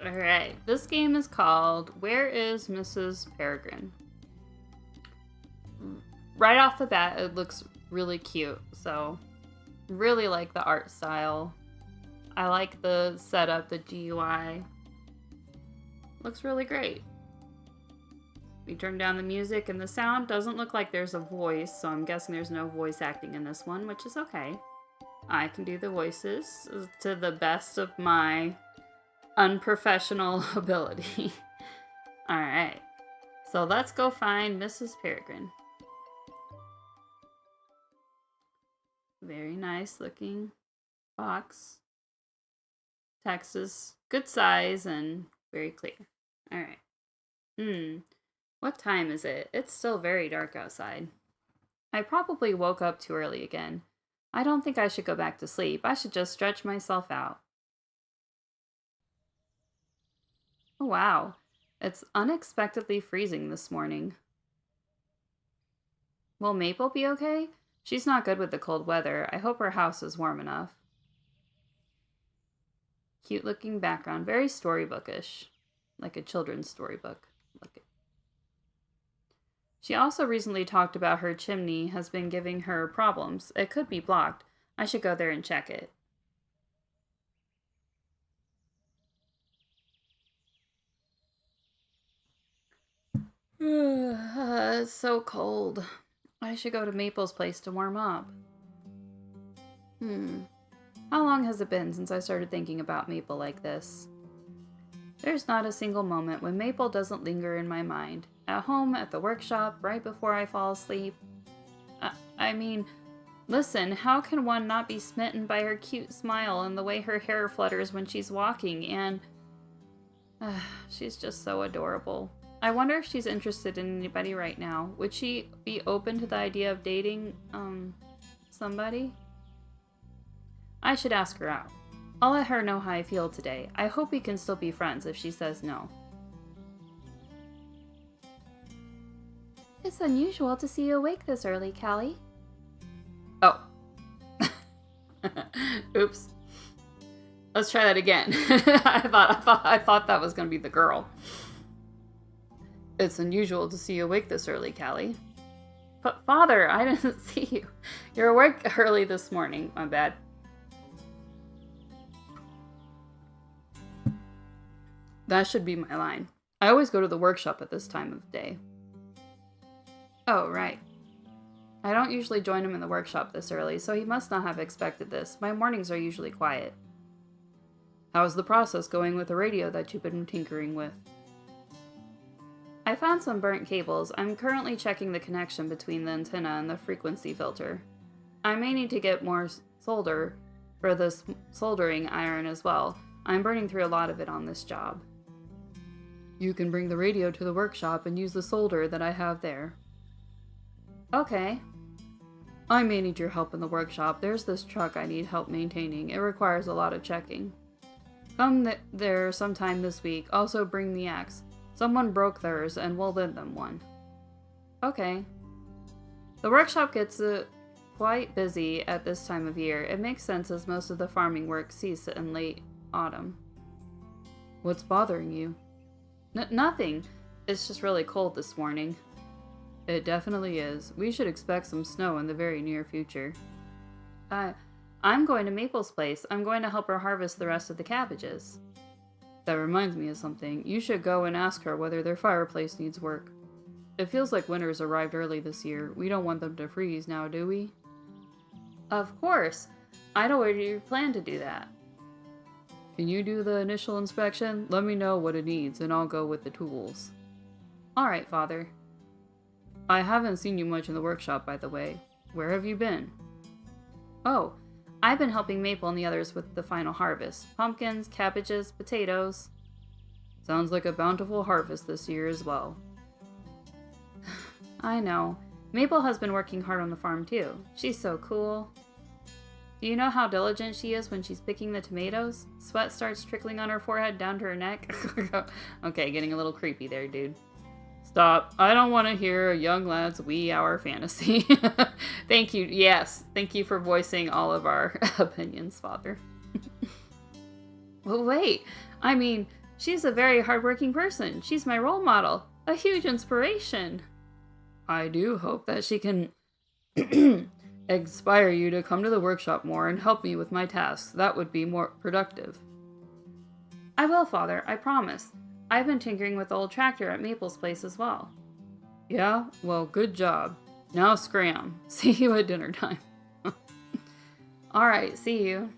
Alright, this game is called Where is Mrs. Peregrine? Right off the bat, it looks really cute, so really like the art style. I like the setup, the GUI. Looks really great. We turn down the music and the sound doesn't look like there's a voice, so I'm guessing there's no voice acting in this one, which is okay. I can do the voices to the best of my unprofessional ability. Alright, so let's go find Mrs. Peregrine. Very nice looking box. Text is good size and very clear. Alright. What time is it? It's still very dark outside. I probably woke up too early again. I don't think I should go back to sleep. I should just stretch myself out. Oh, wow. It's unexpectedly freezing this morning. Will Maple be okay? She's not good with the cold weather. I hope her house is warm enough. Cute looking background. Very storybookish. Like a children's storybook. She also recently talked about her chimney has been giving her problems. It could be blocked. I should go there and check it. It's so cold. I should go to Maple's place to warm up. How long has it been since I started thinking about Maple like this? There's not a single moment when Maple doesn't linger in my mind. At home, at the workshop, right before I fall asleep. I mean, listen, how can one not be smitten by her cute smile and the way her hair flutters when she's walking, and... she's just so adorable. I wonder if she's interested in anybody right now. Would she be open to the idea of dating, somebody? I should ask her out. I'll let her know how I feel today. I hope we can still be friends if she says no. It's unusual to see you awake this early, Cali. Oh. Oops. Let's try that again. I thought that was going to be the girl. It's unusual to see you awake this early, Cali. But Father, I didn't see you. You're awake early this morning. My bad. That should be my line. I always go to the workshop at this time of day. Oh, right. I don't usually join him in the workshop this early, so he must not have expected this. My mornings are usually quiet. How's the process going with the radio that you've been tinkering with? I found some burnt cables. I'm currently checking the connection between the antenna and the frequency filter. I may need to get more solder for this soldering iron as well. I'm burning through a lot of it on this job. You can bring the radio to the workshop and use the solder that I have there. Okay. I may need your help in the workshop. There's this truck I need help maintaining. It requires a lot of checking. Come there sometime this week. Also bring the axe. Someone broke theirs and we'll lend them one. Okay. The workshop gets quite busy at this time of year. It makes sense as most of the farming work ceases in late autumn. What's bothering you? Nothing. It's just really cold this morning. It definitely is. We should expect some snow in the very near future. I'm going to Maple's place. I'm going to help her harvest the rest of the cabbages. That reminds me of something. You should go and ask her whether their fireplace needs work. It feels like winter's arrived early this year. We don't want them to freeze now, do we? Of course. I'd already planned to do that. Can you do the initial inspection? Let me know what it needs, and I'll go with the tools. Alright, Father. I haven't seen you much in the workshop, by the way. Where have you been? Oh, I've been helping Maple and the others with the final harvest. Pumpkins, cabbages, potatoes. Sounds like a bountiful harvest this year as well. I know. Maple has been working hard on the farm too. She's so cool. Do you know how diligent she is when she's picking the tomatoes? Sweat starts trickling on her forehead down to her neck. Okay, getting a little creepy there, dude. Stop. I don't want to hear a young lad's wee hour fantasy. Thank you. Yes. Thank you for voicing all of our opinions, Father. Well, wait. I mean, She's a very hardworking person. She's my role model. A huge inspiration. I do hope that she can inspire you to come to the workshop more and help me with my tasks. That would be more productive. I will, Father, I promise. I've been tinkering with the old tractor at Maple's place as well. Yeah? Well, good job. Now scram. See you at dinner time. Alright, see you.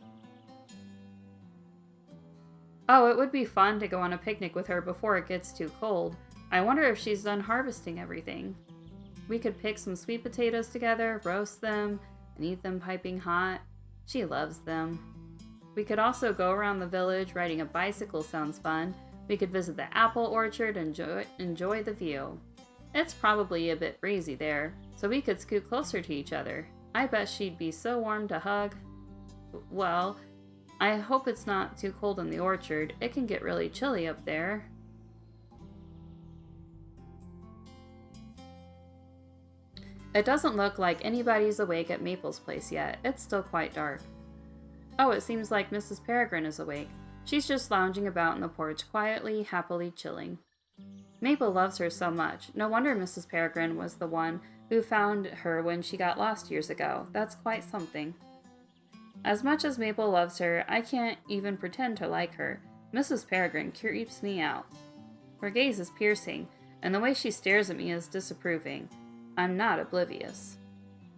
Oh, it would be fun to go on a picnic with her before it gets too cold. I wonder if she's done harvesting everything. We could pick some sweet potatoes together, roast them, and eat them piping hot. She loves them. We could also go around the village. Riding a bicycle sounds fun. We could visit the apple orchard and enjoy the view. It's probably a bit breezy there, so we could scoot closer to each other. I bet she'd be so warm to hug. Well, I hope it's not too cold in the orchard. It can get really chilly up there. It doesn't look like anybody's awake at Maple's place yet. It's still quite dark. Oh, it seems like Mrs. Peregrine is awake. She's just lounging about in the porch, quietly, happily chilling. Maple loves her so much. No wonder Mrs. Peregrine was the one who found her when she got lost years ago. That's quite something. As much as Maple loves her, I can't even pretend to like her. Mrs. Peregrine creeps me out. Her gaze is piercing, and the way she stares at me is disapproving. I'm not oblivious.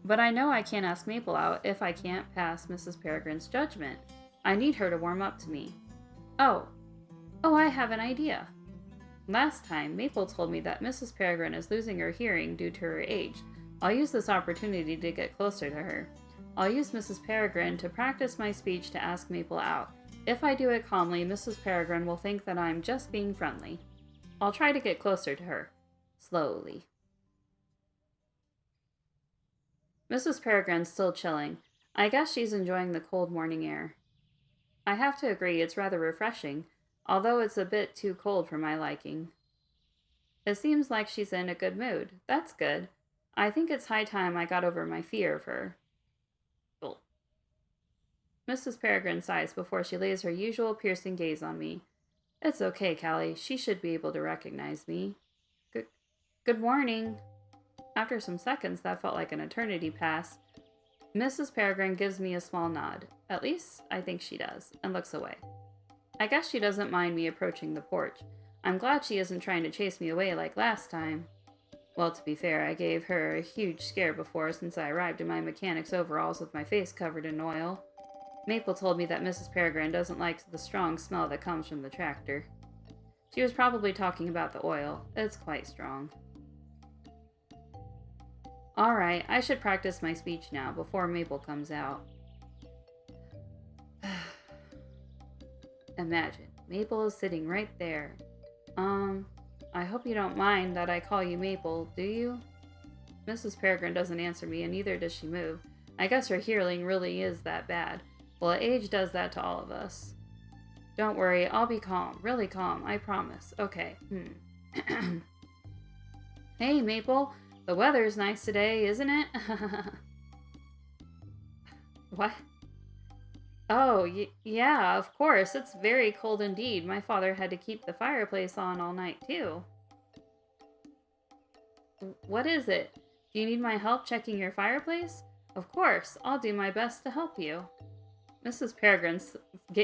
But I know I can't ask Maple out if I can't pass Mrs. Peregrine's judgment. I need her to warm up to me. Oh, I have an idea. Last time, Maple told me that Mrs. Peregrine is losing her hearing due to her age. I'll use this opportunity to get closer to her. I'll use Mrs. Peregrine to practice my speech to ask Maple out. If I do it calmly, Mrs. Peregrine will think that I'm just being friendly. I'll try to get closer to her. Slowly. Mrs. Peregrine's still chilling. I guess she's enjoying the cold morning air. I have to agree it's rather refreshing, although it's a bit too cold for my liking. It seems like she's in a good mood. That's good. I think it's high time I got over my fear of her. Oh. Mrs. Peregrine sighs before she lays her usual piercing gaze on me. It's okay, Cali. She should be able to recognize me. Good morning. After some seconds that felt like an eternity passed, Mrs. Peregrine gives me a small nod. At least, I think she does, and looks away. I guess she doesn't mind me approaching the porch. I'm glad she isn't trying to chase me away like last time. Well, to be fair, I gave her a huge scare before since I arrived in my mechanic's overalls with my face covered in oil. Maple told me that Mrs. Peregrine doesn't like the strong smell that comes from the tractor. She was probably talking about the oil. It's quite strong. Alright, I should practice my speech now before Maple comes out. Imagine, Maple is sitting right there. I hope you don't mind that I call you Maple, do you? Mrs. Peregrine doesn't answer me, and neither does she move. I guess her hearing really is that bad. Well, age does that to all of us. Don't worry, I'll be calm. Really calm, I promise. Okay. Hey, Maple. The weather's nice today, isn't it? What? Oh, yeah, of course. It's very cold indeed. My father had to keep the fireplace on all night, too. What is it? Do you need my help checking your fireplace? Of course. I'll do my best to help you. Mrs. Peregrine's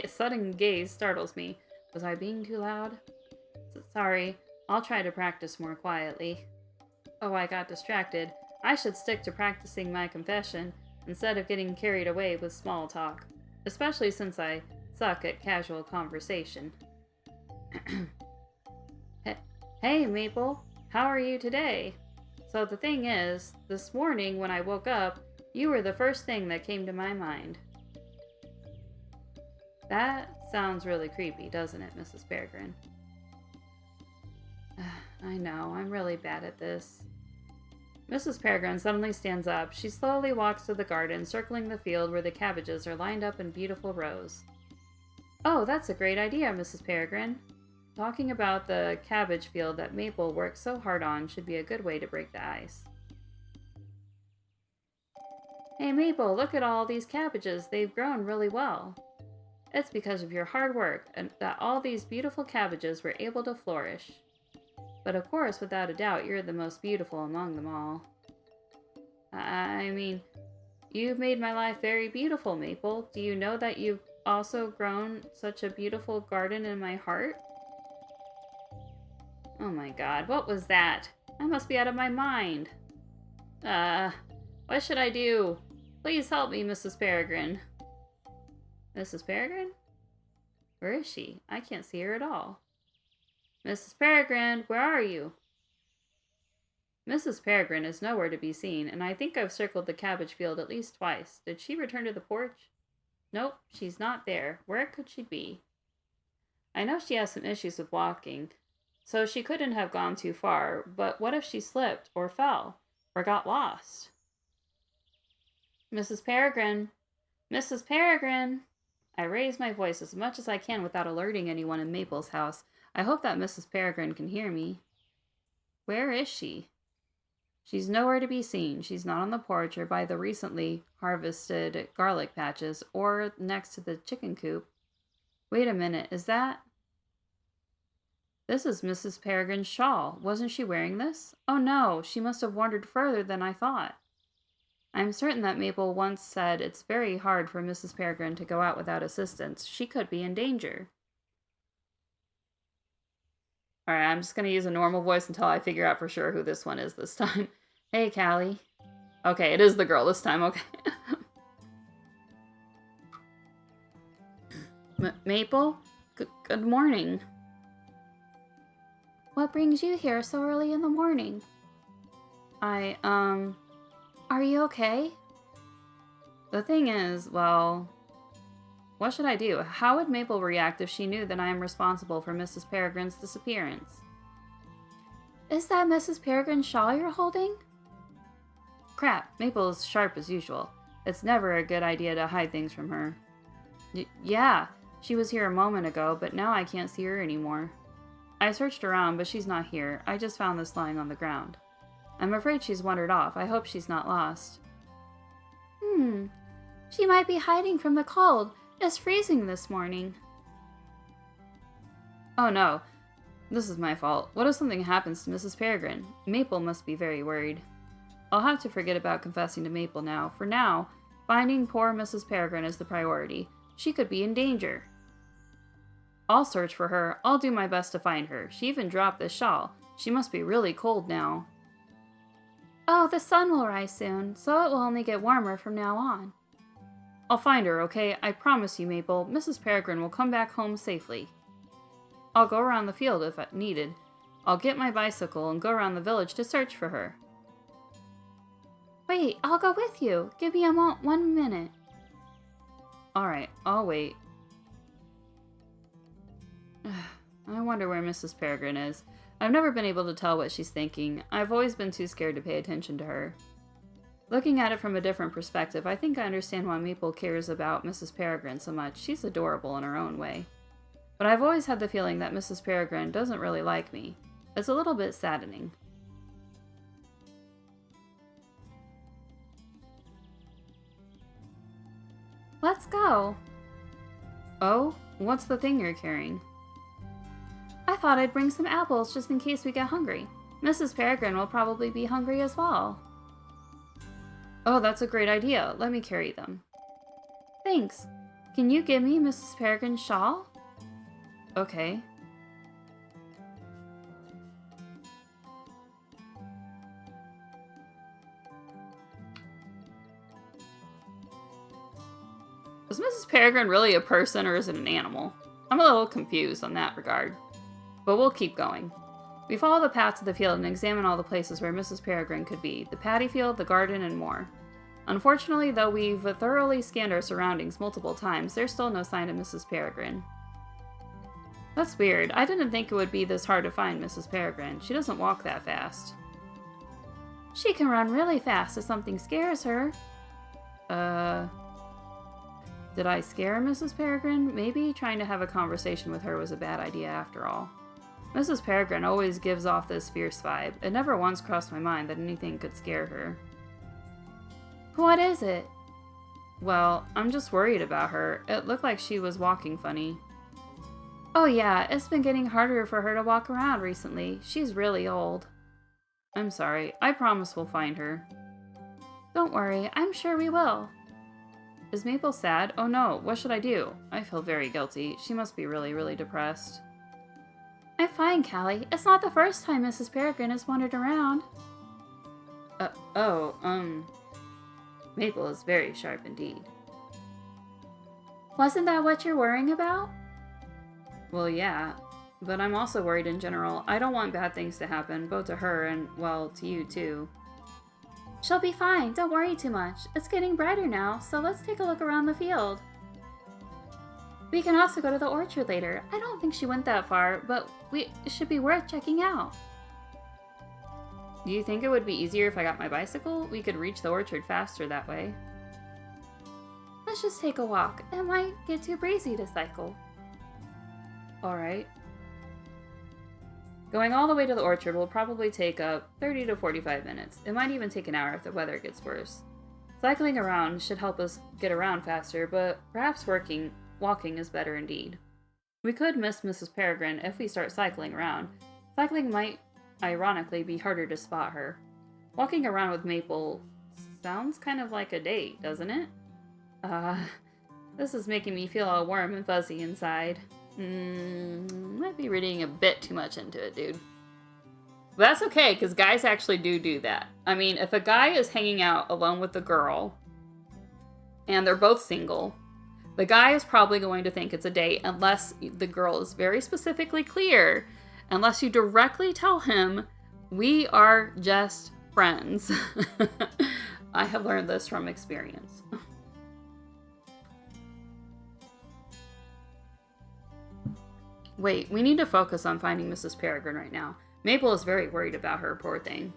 sudden gaze startles me. Was I being too loud? Sorry. I'll try to practice more quietly. Oh, I got distracted. I should stick to practicing my confession instead of getting carried away with small talk, especially since I suck at casual conversation. Hey, Maple, how are you today? So the thing is, this morning when I woke up, you were the first thing that came to my mind. That sounds really creepy, doesn't it, Mrs. Peregrine? I know, I'm really bad at this. Mrs. Peregrine suddenly stands up. She slowly walks to the garden, circling the field where the cabbages are lined up in beautiful rows. Oh, that's a great idea, Mrs. Peregrine. Talking about the cabbage field that Maple worked so hard on should be a good way to break the ice. Hey, Maple, look at all these cabbages. They've grown really well. It's because of your hard work and that all these beautiful cabbages were able to flourish. But of course, without a doubt, you're the most beautiful among them all. I mean, you've made my life very beautiful, Maple. Do you know that you've also grown such a beautiful garden in my heart? Oh my god, what was that? I must be out of my mind. What should I do? Please help me, Mrs. Peregrine. Mrs. Peregrine? Where is she? I can't see her at all. Mrs. Peregrine, where are you? Mrs. Peregrine is nowhere to be seen, and I think I've circled the cabbage field at least twice. Did she return to the porch? Nope, she's not there. Where could she be? I know she has some issues with walking, so she couldn't have gone too far, but what if she slipped, or fell, or got lost? Mrs. Peregrine! Mrs. Peregrine! I raise my voice as much as I can without alerting anyone in Maple's house. I hope that Mrs. Peregrine can hear me. Where is she? She's nowhere to be seen. She's not on the porch or by the recently harvested garlic patches or next to the chicken coop. Wait a minute, is that... This is Mrs. Peregrine's shawl. Wasn't she wearing this? Oh no, she must have wandered further than I thought. I'm certain that Maple once said it's very hard for Mrs. Peregrine to go out without assistance. She could be in danger. Alright, I'm just going to use a normal voice until I figure out for sure who this one is this time. Hey, Cali. Okay, it is the girl this time, okay. Maple? Good morning. What brings you here so early in the morning? Are you okay? The thing is, well... What should I do? How would Maple react if she knew that I am responsible for Mrs. Peregrine's disappearance? Is that Mrs. Peregrine's shawl you're holding? Crap, Maple is sharp as usual. It's never a good idea to hide things from her. Yeah, she was here a moment ago, but now I can't see her anymore. I searched around, but she's not here. I just found this lying on the ground. I'm afraid she's wandered off. I hope she's not lost. She might be hiding from the cold. It's freezing this morning. Oh no, this is my fault. What if something happens to Mrs. Peregrine? Maple must be very worried. I'll have to forget about confessing to Maple now. For now, finding poor Mrs. Peregrine is the priority. She could be in danger. I'll search for her. I'll do my best to find her. She even dropped this shawl. She must be really cold now. Oh, the sun will rise soon, so it will only get warmer from now on. I'll find her, okay? I promise you, Maple, Mrs. Peregrine will come back home safely. I'll go around the field if needed. I'll get my bicycle and go around the village to search for her. Wait, I'll go with you. Give me 1 minute. Alright, I'll wait. I wonder where Mrs. Peregrine is. I've never been able to tell what she's thinking. I've always been too scared to pay attention to her. Looking at it from a different perspective, I think I understand why Maple cares about Mrs. Peregrine so much. She's adorable in her own way. But I've always had the feeling that Mrs. Peregrine doesn't really like me. It's a little bit saddening. Let's go. Oh? What's the thing you're carrying? I thought I'd bring some apples just in case we get hungry. Mrs. Peregrine will probably be hungry as well. Oh, that's a great idea. Let me carry them. Thanks. Can you give me Mrs. Peregrine's shawl? Okay. Is Mrs. Peregrine really a person or is it an animal? I'm a little confused on that regard. But we'll keep going. We follow the path to the field and examine all the places where Mrs. Peregrine could be. The paddy field, the garden, and more. Unfortunately, though we've thoroughly scanned our surroundings multiple times, there's still no sign of Mrs. Peregrine. That's weird. I didn't think it would be this hard to find Mrs. Peregrine. She doesn't walk that fast. She can run really fast if something scares her. Did I scare Mrs. Peregrine? Maybe trying to have a conversation with her was a bad idea after all. Mrs. Peregrine always gives off this fierce vibe. It never once crossed my mind that anything could scare her. What is it? Well, I'm just worried about her. It looked like she was walking funny. Oh yeah, it's been getting harder for her to walk around recently. She's really old. I'm sorry. I promise we'll find her. Don't worry, I'm sure we will. Is Maple sad? Oh no, what should I do? I feel very guilty. She must be really, really depressed. I'm fine, Cali. It's not the first time Mrs. Peregrine has wandered around. Maple is very sharp indeed. Wasn't that what you're worrying about? Well, yeah, but I'm also worried in general. I don't want bad things to happen, both to her and, well, to you too. She'll be fine, don't worry too much. It's getting brighter now, so let's take a look around the field. We can also go to the orchard later. I don't think she went that far, but it should be worth checking out. Do you think it would be easier if I got my bicycle? We could reach the orchard faster that way. Let's just take a walk. It might get too breezy to cycle. Alright. Going all the way to the orchard will probably take up 30 to 45 minutes. It might even take an hour if the weather gets worse. Cycling around should help us get around faster, but perhaps walking is better indeed. We could miss Mrs. Peregrine if we start cycling around. Cycling might, ironically, be harder to spot her. Walking around with Maple sounds kind of like a date, doesn't it? This is making me feel all warm and fuzzy inside. Might be reading a bit too much into it, dude. But that's okay, because guys actually do that. I mean, if a guy is hanging out alone with a girl, and they're both single, the guy is probably going to think it's a date unless the girl is very specifically clear. Unless you directly tell him, we are just friends. I have learned this from experience. Wait, we need to focus on finding Mrs. Peregrine right now. Maple is very worried about her, poor thing.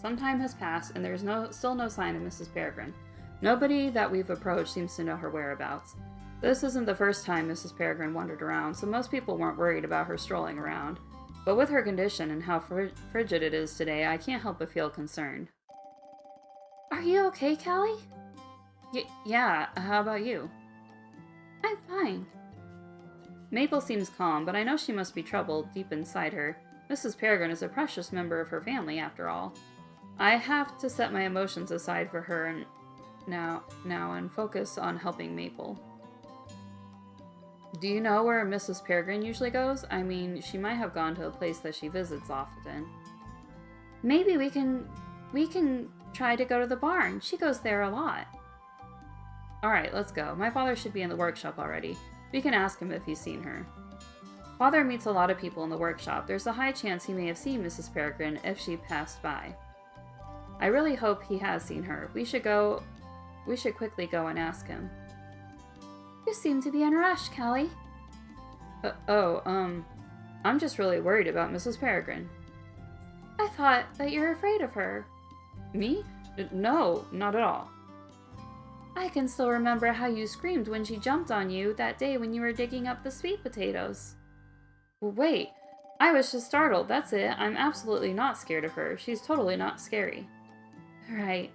Some time has passed, and there's still no sign of Mrs. Peregrine. Nobody that we've approached seems to know her whereabouts. This isn't the first time Mrs. Peregrine wandered around, so most people weren't worried about her strolling around. But with her condition and how frigid it is today, I can't help but feel concerned. Are you okay, Cali? Yeah, how about you? I'm fine. Maple seems calm, but I know she must be troubled deep inside her. Mrs. Peregrine is a precious member of her family, after all. I have to set my emotions aside for her and now and focus on helping Maple. Do you know where Mrs. Peregrine usually goes? I mean, she might have gone to a place that she visits often. Maybe we can try to go to the barn. She goes there a lot. Alright, let's go. My father should be in the workshop already. We can ask him if he's seen her. Father meets a lot of people in the workshop. There's a high chance he may have seen Mrs. Peregrine if she passed by. I really hope he has seen her. We should quickly go and ask him. You seem to be in a rush, Cali. I'm just really worried about Mrs. Peregrine. I thought that you're afraid of her. Me? No, not at all. I can still remember how you screamed when she jumped on you that day when you were digging up the sweet potatoes. Wait, I was just startled, that's it. I'm absolutely not scared of her. She's totally not scary. Right.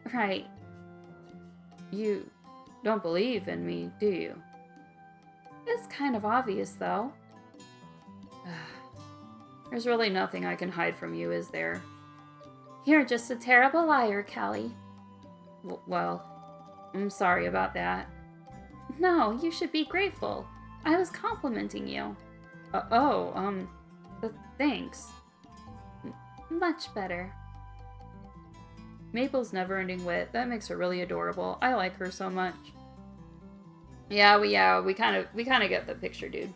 You don't believe in me, do you? It's kind of obvious, though. There's really nothing I can hide from you, is there? You're just a terrible liar, Cali. Well, I'm sorry about that. No, you should be grateful. I was complimenting you. Thanks. Much better. Maple's never-ending wit. That makes her really adorable. I like her so much. Yeah, we kind of get the picture, dude.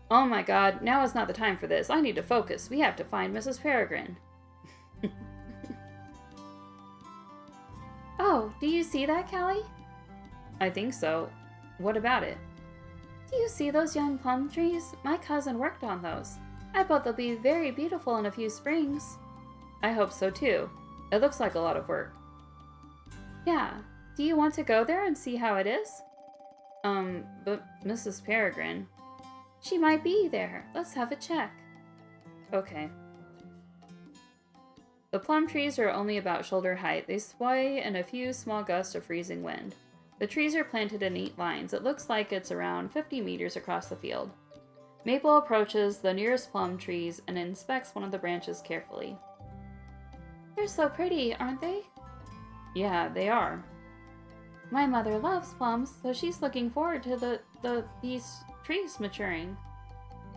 Oh my god, now is not the time for this. I need to focus. We have to find Mrs. Peregrine. Oh, do you see that, Cali? I think so. What about it? Do you see those young plum trees? My cousin worked on those. I bet they'll be very beautiful in a few springs. I hope so too. It looks like a lot of work. Yeah. Do you want to go there and see how it is? But Mrs. Peregrine. She might be there. Let's have a check. Okay. The plum trees are only about shoulder height. They sway in a few small gusts of freezing wind. The trees are planted in neat lines. It looks like it's around 50 meters across the field. Maple approaches the nearest plum trees and inspects one of the branches carefully. They're so pretty, aren't they? Yeah, they are. My mother loves plums, so she's looking forward to these trees maturing.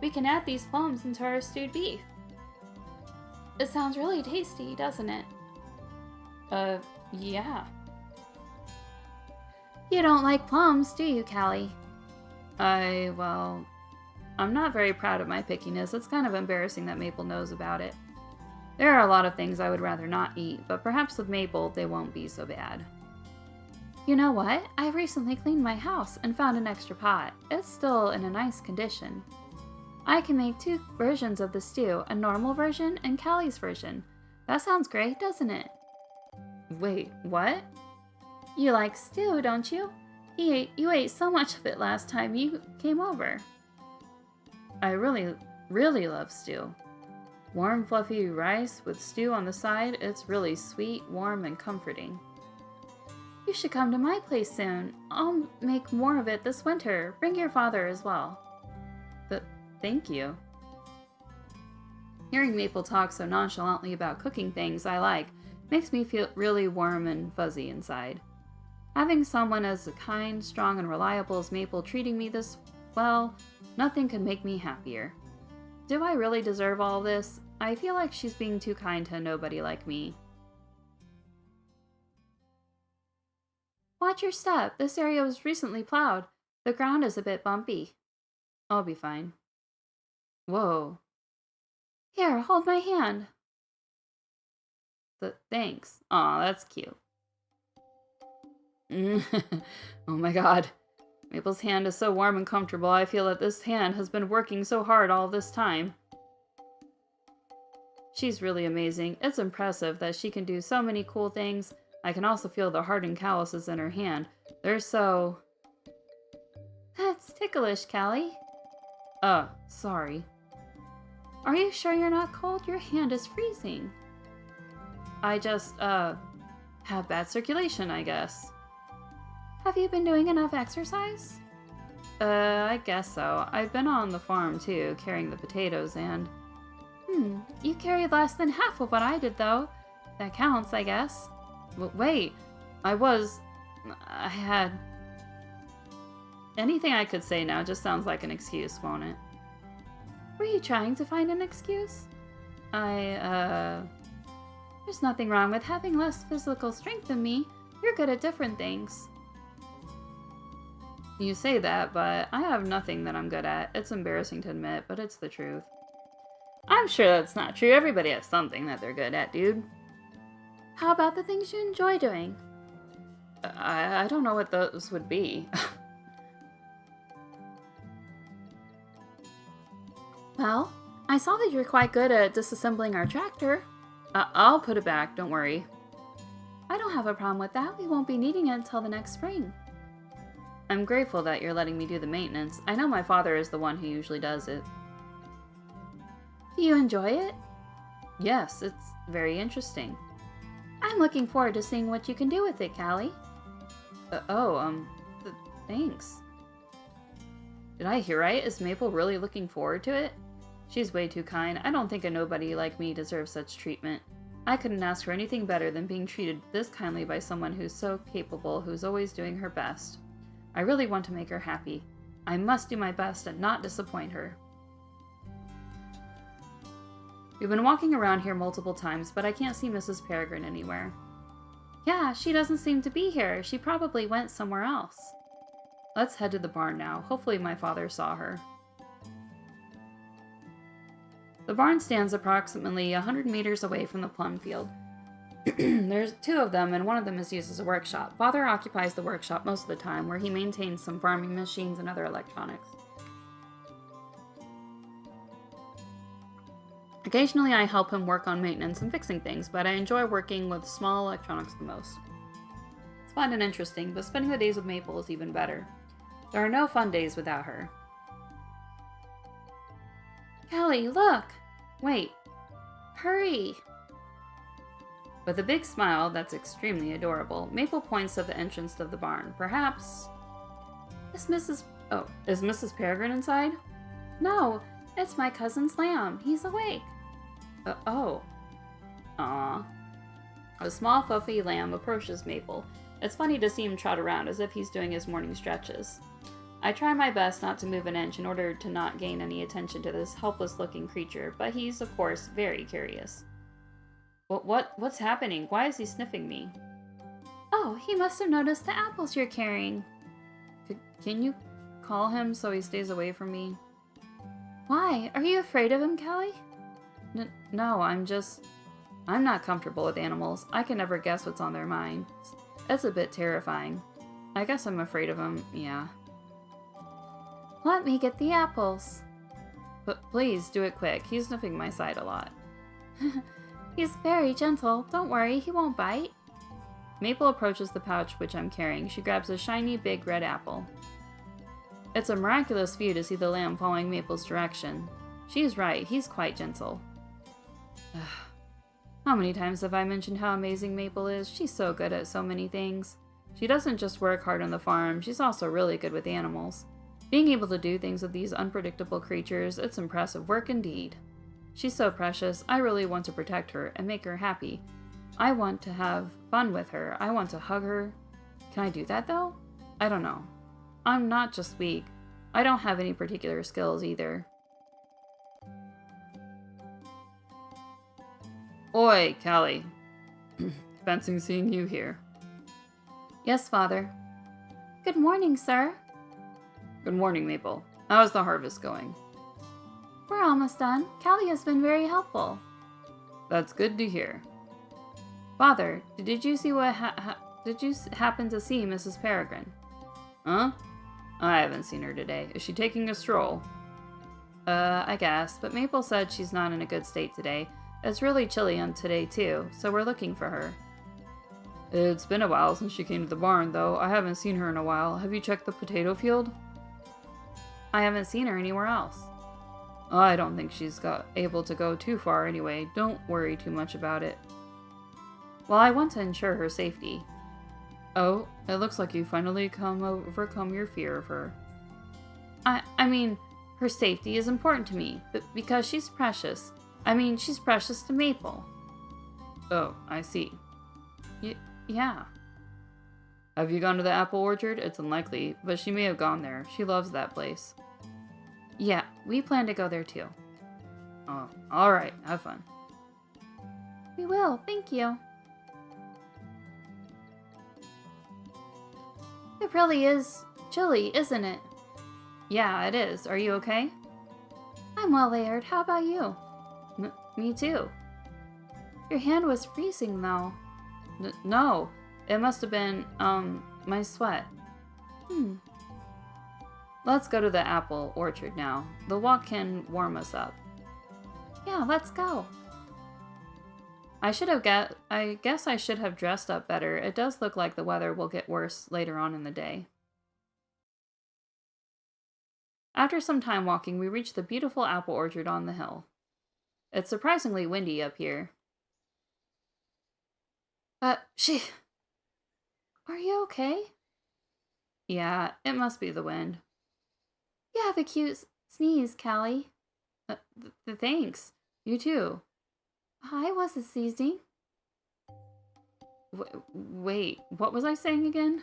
We can add these plums into our stewed beef. It sounds really tasty, doesn't it? Yeah. You don't like plums, do you, Cali? Well, I'm not very proud of my pickiness. It's kind of embarrassing that Maple knows about it. There are a lot of things I would rather not eat, but perhaps with Maple, they won't be so bad. You know what? I recently cleaned my house and found an extra pot. It's still in a nice condition. I can make 2 versions of the stew, a normal version and Cali's version. That sounds great, doesn't it? Wait, what? You like stew, don't you? You ate so much of it last time you came over. I really love stew. Warm, fluffy rice with stew on the side, it's really sweet, warm, and comforting. You should come to my place soon. I'll make more of it this winter. Bring your father as well. Thank you. Hearing Maple talk so nonchalantly about cooking things I like makes me feel really warm and fuzzy inside. Having someone as kind, strong, and reliable as Maple treating me this well, nothing could make me happier. Do I really deserve all this? I feel like she's being too kind to nobody like me. Watch your step. This area was recently plowed. The ground is a bit bumpy. I'll be fine. Whoa. Here, hold my hand. Thanks. Aw, that's cute. Oh my god. Maple's hand is so warm and comfortable. I feel that this hand has been working so hard all this time. She's really amazing. It's impressive that she can do so many cool things. I can also feel the hardened calluses in her hand. They're so... That's ticklish, Cali. Sorry. Are you sure you're not cold? Your hand is freezing. I just, have bad circulation, I guess. Have you been doing enough exercise? I guess so. I've been on the farm, too, carrying the potatoes and... You carried less than half of what I did, though. That counts, I guess. Wait, I had... Anything I could say now just sounds like an excuse, won't it? Were you trying to find an excuse? There's nothing wrong with having less physical strength than me. You're good at different things. You say that, but I have nothing that I'm good at. It's embarrassing to admit, but it's the truth. I'm sure that's not true. Everybody has something that they're good at, dude. How about the things you enjoy doing? I don't know what those would be. Well, I saw that you're quite good at disassembling our tractor. I'll put it back, don't worry. I don't have a problem with that. We won't be needing it until the next spring. I'm grateful that you're letting me do the maintenance. I know my father is the one who usually does it. Do you enjoy it? Yes, it's very interesting. I'm looking forward to seeing what you can do with it, Cali. Thanks. Did I hear right? Is Maple really looking forward to it? She's way too kind. I don't think a nobody like me deserves such treatment. I couldn't ask for anything better than being treated this kindly by someone who's so capable, who's always doing her best. I really want to make her happy. I must do my best and not disappoint her. We've been walking around here multiple times, but I can't see Mrs. Peregrine anywhere. Yeah, she doesn't seem to be here. She probably went somewhere else. Let's head to the barn now. Hopefully my father saw her. The barn stands approximately 100 meters away from the plum field. There's 2 of them, and one of them is used as a workshop. Father occupies the workshop most of the time, where he maintains some farming machines and other electronics. Occasionally I help him work on maintenance and fixing things, but I enjoy working with small electronics the most. It's fun and interesting, but spending the days with Maple is even better. There are no fun days without her. Cali, look! Wait. Hurry! With a big smile that's extremely adorable, Maple points to the entrance of the barn. Perhaps... Is Mrs. Peregrine inside? No, it's my cousin's lamb. He's awake. Oh. Aww. A small, fluffy lamb approaches Maple. It's funny to see him trot around as if he's doing his morning stretches. I try my best not to move an inch in order to not gain any attention to this helpless-looking creature, but he's, of course, very curious. What's happening? Why is he sniffing me? Oh, he must have noticed the apples you're carrying. Can you call him so he stays away from me? Why? Are you afraid of him, Cali? No, I'm not comfortable with animals. I can never guess what's on their minds. It's a bit terrifying. I guess I'm afraid of him, yeah. Let me get the apples. But please, do it quick. He's sniffing my side a lot. He's very gentle. Don't worry, he won't bite. Maple approaches the pouch which I'm carrying. She grabs a shiny, big red apple. It's a miraculous view to see the lamb following Maple's direction. She's right, he's quite gentle. How many times have I mentioned how amazing Maple is? She's so good at so many things. She doesn't just work hard on the farm, she's also really good with animals. Being able to do things with these unpredictable creatures, it's impressive work indeed. She's so precious, I really want to protect her and make her happy. I want to have fun with her, I want to hug her. Can I do that though? I don't know. I'm not just weak. I don't have any particular skills either. Oi, Cali. Fancy seeing you here. Yes, Father. Good morning, sir. Good morning, Maple. How's the harvest going? We're almost done. Cali has been very helpful. That's good to hear. Father, did you see what did you happen to see Mrs. Peregrine? Huh? I haven't seen her today. Is she taking a stroll? I guess, but Maple said she's not in a good state today. It's really chilly on today too, so we're looking for her. It's been a while since she came to the barn, though. I haven't seen her in a while. Have you checked the potato field? I haven't seen her anywhere else. I don't think she's able to go too far anyway. Don't worry too much about it. Well, I want to ensure her safety. Oh, it looks like you finally overcome your fear of her. I mean, her safety is important to me, but because she's precious. I mean, she's precious to Maple. Oh, I see. Yeah. Have you gone to the apple orchard? It's unlikely, but she may have gone there. She loves that place. Yeah, we plan to go there too. Oh, alright. Have fun. We will, thank you. It really is chilly, isn't it? Yeah, it is. Are you okay? I'm well layered. How about you? Me too. Your hand was freezing, though. No. It must have been, my sweat. Let's go to the apple orchard now. The walk can warm us up. Yeah, let's go. I guess I should have dressed up better. It does look like the weather will get worse later on in the day. After some time walking, we reach the beautiful apple orchard on the hill. It's surprisingly windy up here. Are you okay? Yeah, it must be the wind. You have a cute sneeze, Cali. Thanks. You too. I wasn't sneezing. Wait, what was I saying again?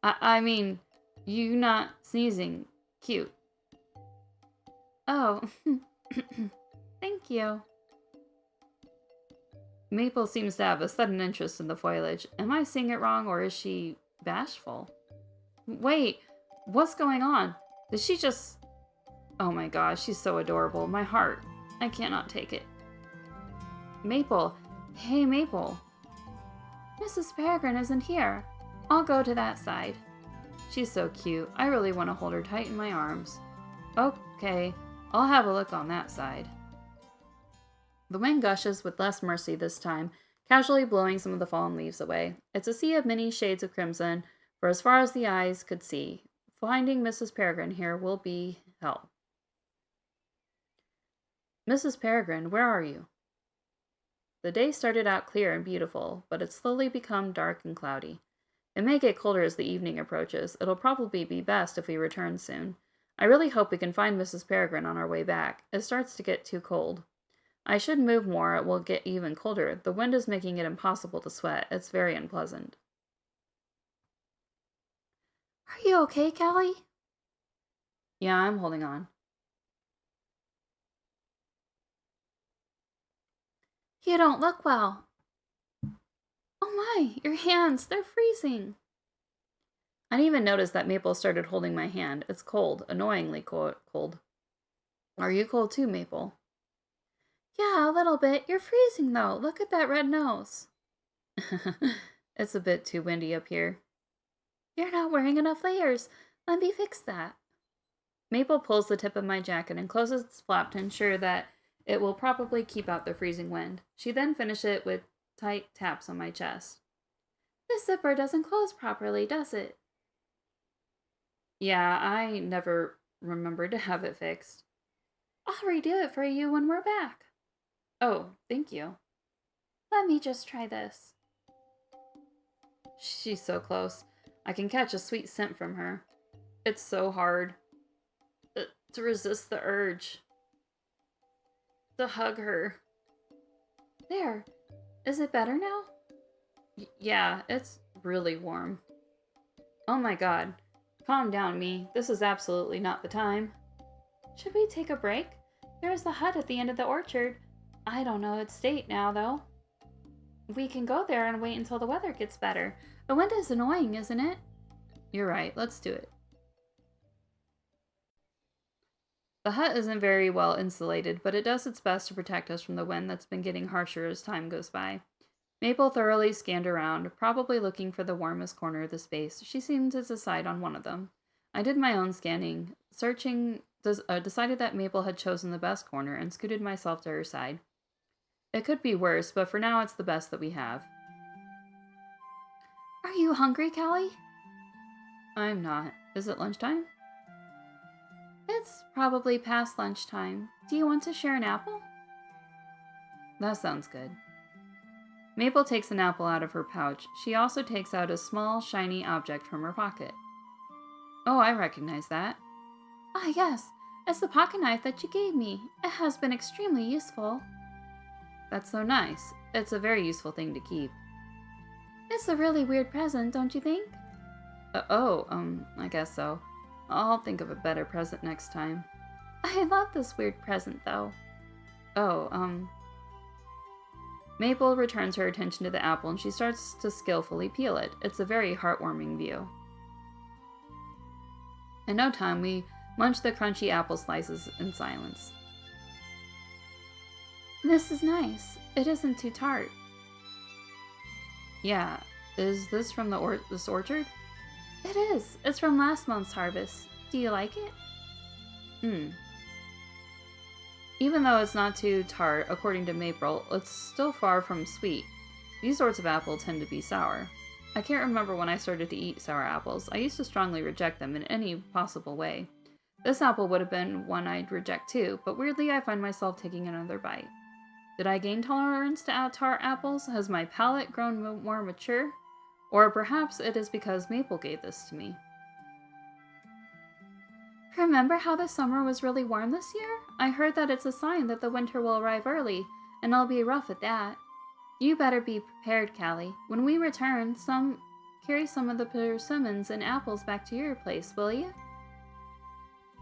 I mean, you not sneezing. Cute. Oh, thank you. Maple seems to have a sudden interest in the foliage. Am I seeing it wrong, or is she bashful? Wait, what's going on? Did she just... Oh my gosh, she's so adorable. My heart. I cannot take it. Maple. Hey, Maple. Mrs. Peregrine isn't here. I'll go to that side. She's so cute. I really want to hold her tight in my arms. Okay, I'll have a look on that side. The wind gushes with less mercy this time, casually blowing some of the fallen leaves away. It's a sea of many shades of crimson, for as far as the eyes could see, finding Mrs. Peregrine here will be hell. Mrs. Peregrine, where are you? The day started out clear and beautiful, but it's slowly become dark and cloudy. It may get colder as the evening approaches. It'll probably be best if we return soon. I really hope we can find Mrs. Peregrine on our way back. It starts to get too cold. I should move more. It will get even colder. The wind is making it impossible to sweat. It's very unpleasant. Are you okay, Cali? Yeah, I'm holding on. You don't look well. Oh my, your hands, they're freezing. I didn't even notice that Maple started holding my hand. It's cold, annoyingly cold. Are you cold too, Maple? Yeah, a little bit. You're freezing, though. Look at that red nose. It's a bit too windy up here. You're not wearing enough layers. Let me fix that. Maple pulls the tip of my jacket and closes its flap to ensure that it will probably keep out the freezing wind. She then finishes it with tight taps on my chest. This zipper doesn't close properly, does it? Yeah, I never remembered to have it fixed. I'll redo it for you when we're back. Oh, thank you. Let me just try this. She's so close. I can catch a sweet scent from her. It's so hard to resist the urge to hug her. There. Is it better now? Yeah, it's really warm. Oh my god. Calm down, me. This is absolutely not the time. Should we take a break? There's the hut at the end of the orchard. I don't know its state now, though. We can go there and wait until the weather gets better. The wind is annoying, isn't it? You're right. Let's do it. The hut isn't very well insulated, but it does its best to protect us from the wind that's been getting harsher as time goes by. Maple thoroughly scanned around, probably looking for the warmest corner of the space. She seemed to decide on one of them. I did my own scanning, decided that Maple had chosen the best corner, and scooted myself to her side. It could be worse, but for now it's the best that we have. Are you hungry, Cali? I'm not. Is it lunchtime? It's probably past lunchtime. Do you want to share an apple? That sounds good. Maple takes an apple out of her pouch. She also takes out a small, shiny object from her pocket. Oh, I recognize that. Ah, yes. It's the pocket knife that you gave me. It has been extremely useful. That's so nice. It's a very useful thing to keep. It's a really weird present, don't you think? I guess so. I'll think of a better present next time. I love this weird present, though. Maple returns her attention to the apple and she starts to skillfully peel it. It's a very heartwarming view. In no time, we munch the crunchy apple slices in silence. This is nice. It isn't too tart. Yeah. Is this from this orchard? It is. It's from last month's harvest. Do you like it? Even though it's not too tart, according to Maple, it's still far from sweet. These sorts of apples tend to be sour. I can't remember when I started to eat sour apples. I used to strongly reject them in any possible way. This apple would have been one I'd reject too, but weirdly I find myself taking another bite. Did I gain tolerance to tart apples? Has my palate grown more mature? Or perhaps it is because Maple gave this to me. Remember how the summer was really warm this year? I heard that it's a sign that the winter will arrive early, and it'll be rough at that. You better be prepared, Cali. When we return, carry some of the persimmons and apples back to your place, will you?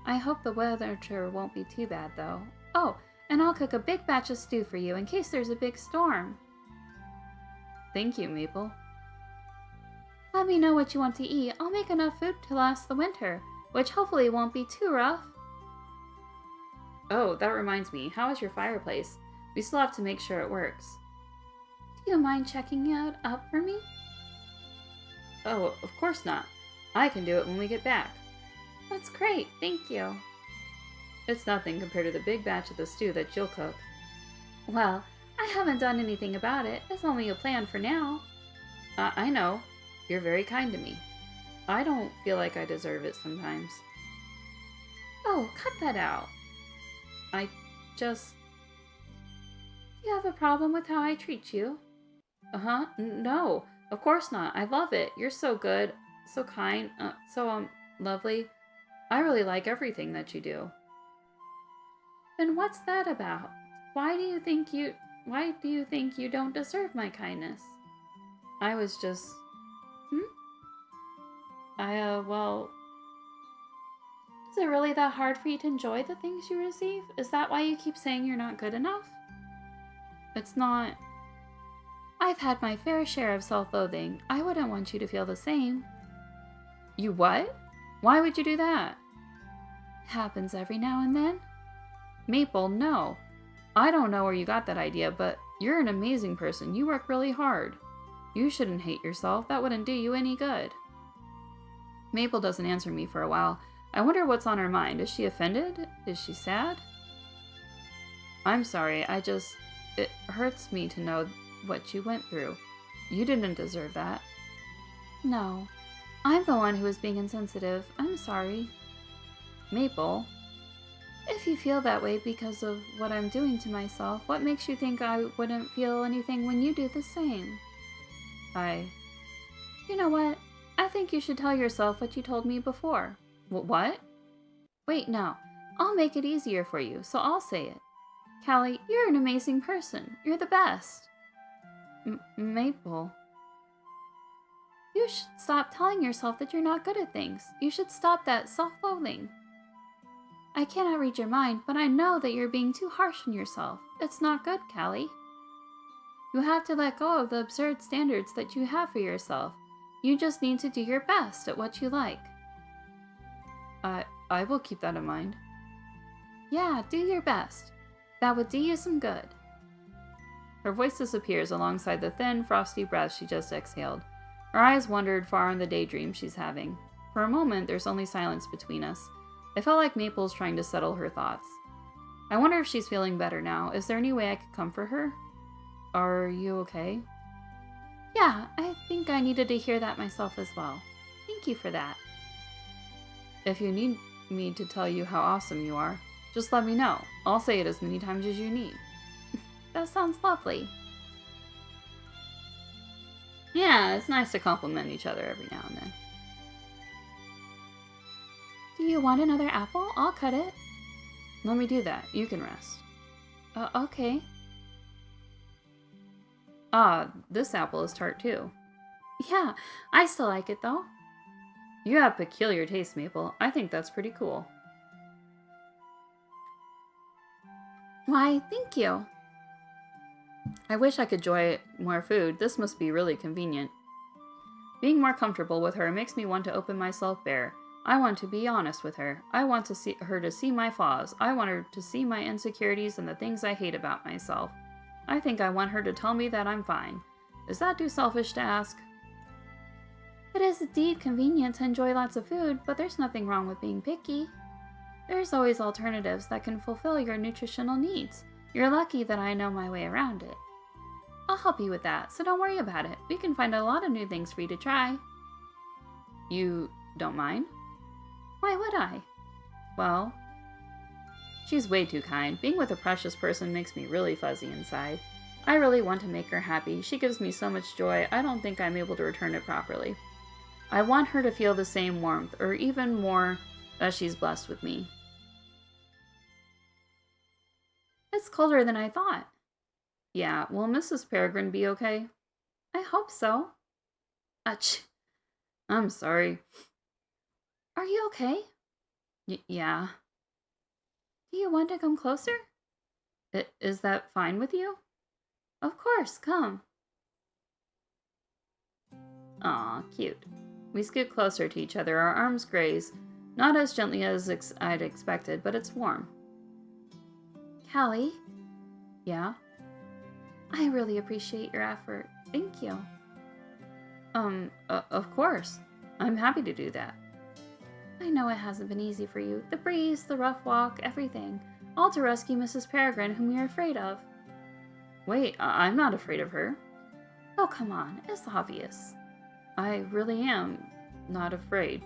I hope the weather won't be too bad, though. Oh, and I'll cook a big batch of stew for you in case there's a big storm. Thank you, Maple. Let me know what you want to eat. I'll make enough food to last the winter, which hopefully won't be too rough. Oh, that reminds me. How is your fireplace? We still have to make sure it works. Do you mind checking it up for me? Oh, of course not. I can do it when we get back. That's great, thank you. It's nothing compared to the big batch of the stew that you'll cook. Well, I haven't done anything about it. It's only a plan for now. I know. You're very kind to me. I don't feel like I deserve it sometimes. Oh, cut that out. Do you have a problem with how I treat you? Uh-huh. No, of course not. I love it. You're so good, so kind, lovely. I really like everything that you do. Then what's that about? Why do you think you don't deserve my kindness? I was just... well... Is it really that hard for you to enjoy the things you receive? Is that why you keep saying you're not good enough? It's not... I've had my fair share of self-loathing. I wouldn't want you to feel the same. You what? Why would you do that? It happens every now and then. Maple, no. I don't know where you got that idea, but you're an amazing person. You work really hard. You shouldn't hate yourself. That wouldn't do you any good. Maple doesn't answer me for a while. I wonder what's on her mind. Is she offended? Is she sad? I'm sorry. It hurts me to know what you went through. You didn't deserve that. No. I'm the one who was being insensitive. I'm sorry. Maple, if you feel that way because of what I'm doing to myself, what makes you think I wouldn't feel anything when you do the same? You know what? I think you should tell yourself what you told me before. What? Wait, no. I'll make it easier for you, so I'll say it. Cali, you're an amazing person. You're the best. Maple. You should stop telling yourself that you're not good at things. You should stop that self-loathing. I cannot read your mind, but I know that you're being too harsh on yourself. It's not good, Cali. You have to let go of the absurd standards that you have for yourself. You just need to do your best at what you like. I will keep that in mind. Yeah, do your best. That would do you some good. Her voice disappears alongside the thin, frosty breath she just exhaled. Her eyes wandered far in the daydream she's having. For a moment, there's only silence between us. I felt like Maple's trying to settle her thoughts. I wonder if she's feeling better now. Is there any way I could comfort her? Are you okay? Yeah, I think I needed to hear that myself as well. Thank you for that. If you need me to tell you how awesome you are, just let me know. I'll say it as many times as you need. That sounds lovely. Yeah, it's nice to compliment each other every now and then. Do you want another apple? I'll cut it. Let me do that. You can rest. Okay. This apple is tart too. Yeah, I still like it though. You have peculiar taste, Maple. I think that's pretty cool. Why, thank you. I wish I could enjoy more food. This must be really convenient. Being more comfortable with her makes me want to open myself bare. I want to be honest with her. I want to see her to see my flaws. I want her to see my insecurities and the things I hate about myself. I think I want her to tell me that I'm fine. Is that too selfish to ask? It is indeed convenient to enjoy lots of food, but there's nothing wrong with being picky. There's always alternatives that can fulfill your nutritional needs. You're lucky that I know my way around it. I'll help you with that, so don't worry about it. We can find a lot of new things for you to try. You don't mind? Why would I? Well, she's way too kind. Being with a precious person makes me really fuzzy inside. I really want to make her happy. She gives me so much joy, I don't think I'm able to return it properly. I want her to feel the same warmth, or even more, that she's blessed with me. It's colder than I thought. Yeah, will Mrs. Peregrine be okay? I hope so. Ach. I'm sorry. Are you okay? Yeah. Do you want to come closer? Is that fine with you? Of course, come. Aw, cute. We scoot closer to each other, our arms graze, not as gently as I'd expected, but it's warm. Cali? Yeah? I really appreciate your effort. Thank you. Of course. I'm happy to do that. I know it hasn't been easy for you. The breeze, the rough walk, everything. All to rescue Mrs. Peregrine, whom you're afraid of. Wait, I'm not afraid of her. Oh, come on. It's obvious. I really am not afraid.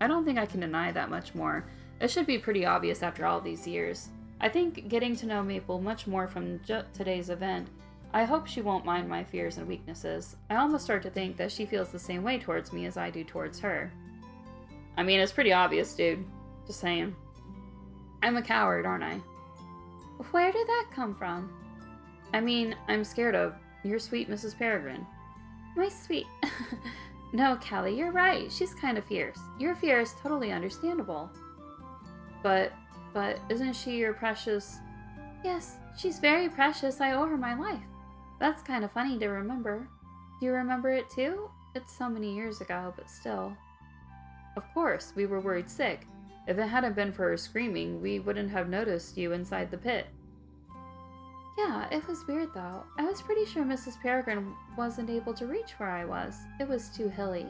I don't think I can deny that much more. It should be pretty obvious after all these years. I think getting to know Maple much more from today's event, I hope she won't mind my fears and weaknesses. I almost start to think that she feels the same way towards me as I do towards her. I mean, it's pretty obvious, dude. Just saying. I'm a coward, aren't I? Where did that come from? I mean, I'm scared of your sweet Mrs. Peregrine. My sweet... No, Cali, you're right. She's kind of fierce. Your fear is totally understandable. But isn't she your precious... Yes, she's very precious. I owe her my life. That's kind of funny to remember. Do you remember it too? It's so many years ago, but still. Of course, we were worried sick. If it hadn't been for her screaming, we wouldn't have noticed you inside the pit. Yeah, it was weird though. I was pretty sure Mrs. Peregrine wasn't able to reach where I was. It was too hilly.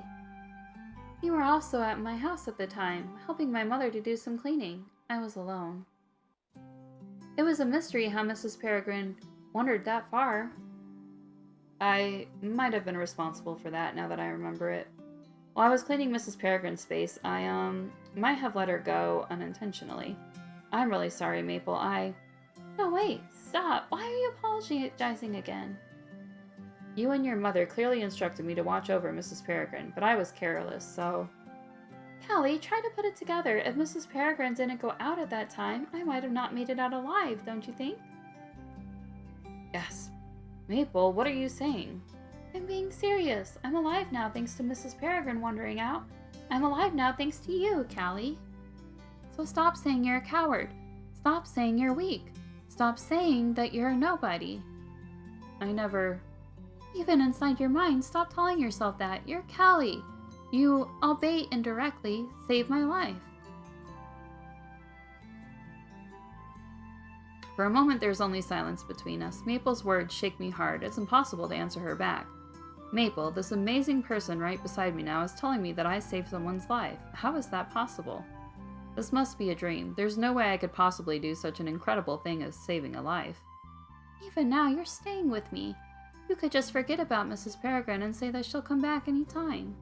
You were also at my house at the time, helping my mother to do some cleaning. I was alone. It was a mystery how Mrs. Peregrine wandered that far. I might have been responsible for that now that I remember it. While I was cleaning Mrs. Peregrine's space, I might have let her go unintentionally. I'm really sorry, Maple. No, wait, stop. Why are you apologizing again? You and your mother clearly instructed me to watch over Mrs. Peregrine, but I was careless, so... Cali, try to put it together. If Mrs. Peregrine didn't go out at that time, I might have not made it out alive, don't you think? Yes. Maple, what are you saying? I'm being serious. I'm alive now thanks to Mrs. Peregrine wandering out. I'm alive now thanks to you, Cali. So stop saying you're a coward. Stop saying you're weak. Stop saying that you're a nobody. I never... Even inside your mind, stop telling yourself that. You're Cali. You, albeit indirectly, saved my life. For a moment, there's only silence between us. Maple's words shake me hard. It's impossible to answer her back. Maple, this amazing person right beside me now, is telling me that I saved someone's life. How is that possible? This must be a dream. There's no way I could possibly do such an incredible thing as saving a life. Even now, you're staying with me. You could just forget about Mrs. Peregrine and say that she'll come back any time.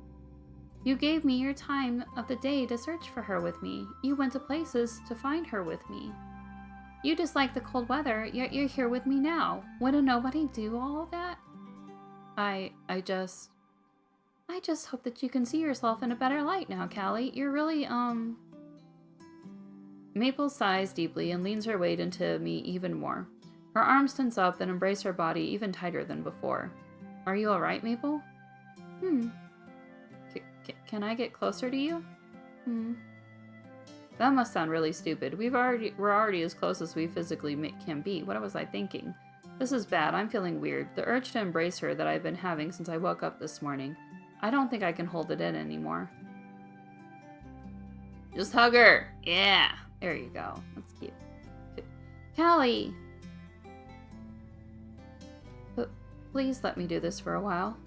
You gave me your time of the day to search for her with me. You went to places to find her with me. You dislike the cold weather, yet you're here with me now. Wouldn't nobody do all of that? I just hope that you can see yourself in a better light now, Cali. You're really, Maple sighs deeply and leans her weight into me even more. Her arms tense up and embrace her body even tighter than before. Are you alright, Maple? Can I get closer to you? That must sound really stupid. We're already as close as we physically can be. What was I thinking? This is bad. I'm feeling weird. The urge to embrace her that I've been having since I woke up this morning. I don't think I can hold it in anymore. Just hug her. Yeah. There you go. That's cute. Cali! But please let me do this for a while.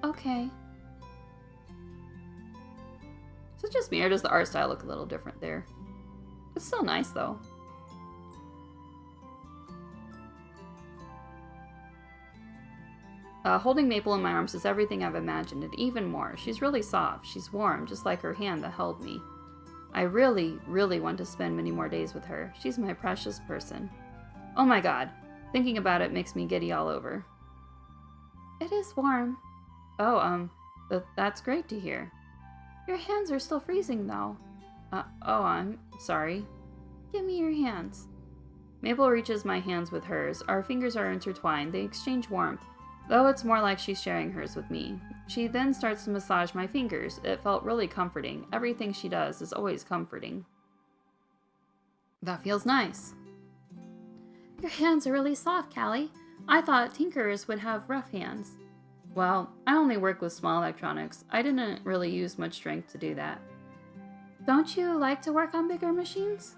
Okay. Is it just me, or does the art style look a little different there? It's still nice, though. Holding Maple in my arms is everything I've imagined, and even more. She's really soft. She's warm, just like her hand that held me. I really, really want to spend many more days with her. She's my precious person. Oh my god. Thinking about it makes me giddy all over. It is warm. Oh, that's great to hear. Your hands are still freezing, though. Oh, I'm sorry. Give me your hands. Maple reaches my hands with hers. Our fingers are intertwined. They exchange warmth, though it's more like she's sharing hers with me. She then starts to massage my fingers. It felt really comforting. Everything she does is always comforting. That feels nice. Your hands are really soft, Cali. I thought tinkerers would have rough hands. Well, I only work with small electronics. I didn't really use much strength to do that. Don't you like to work on bigger machines?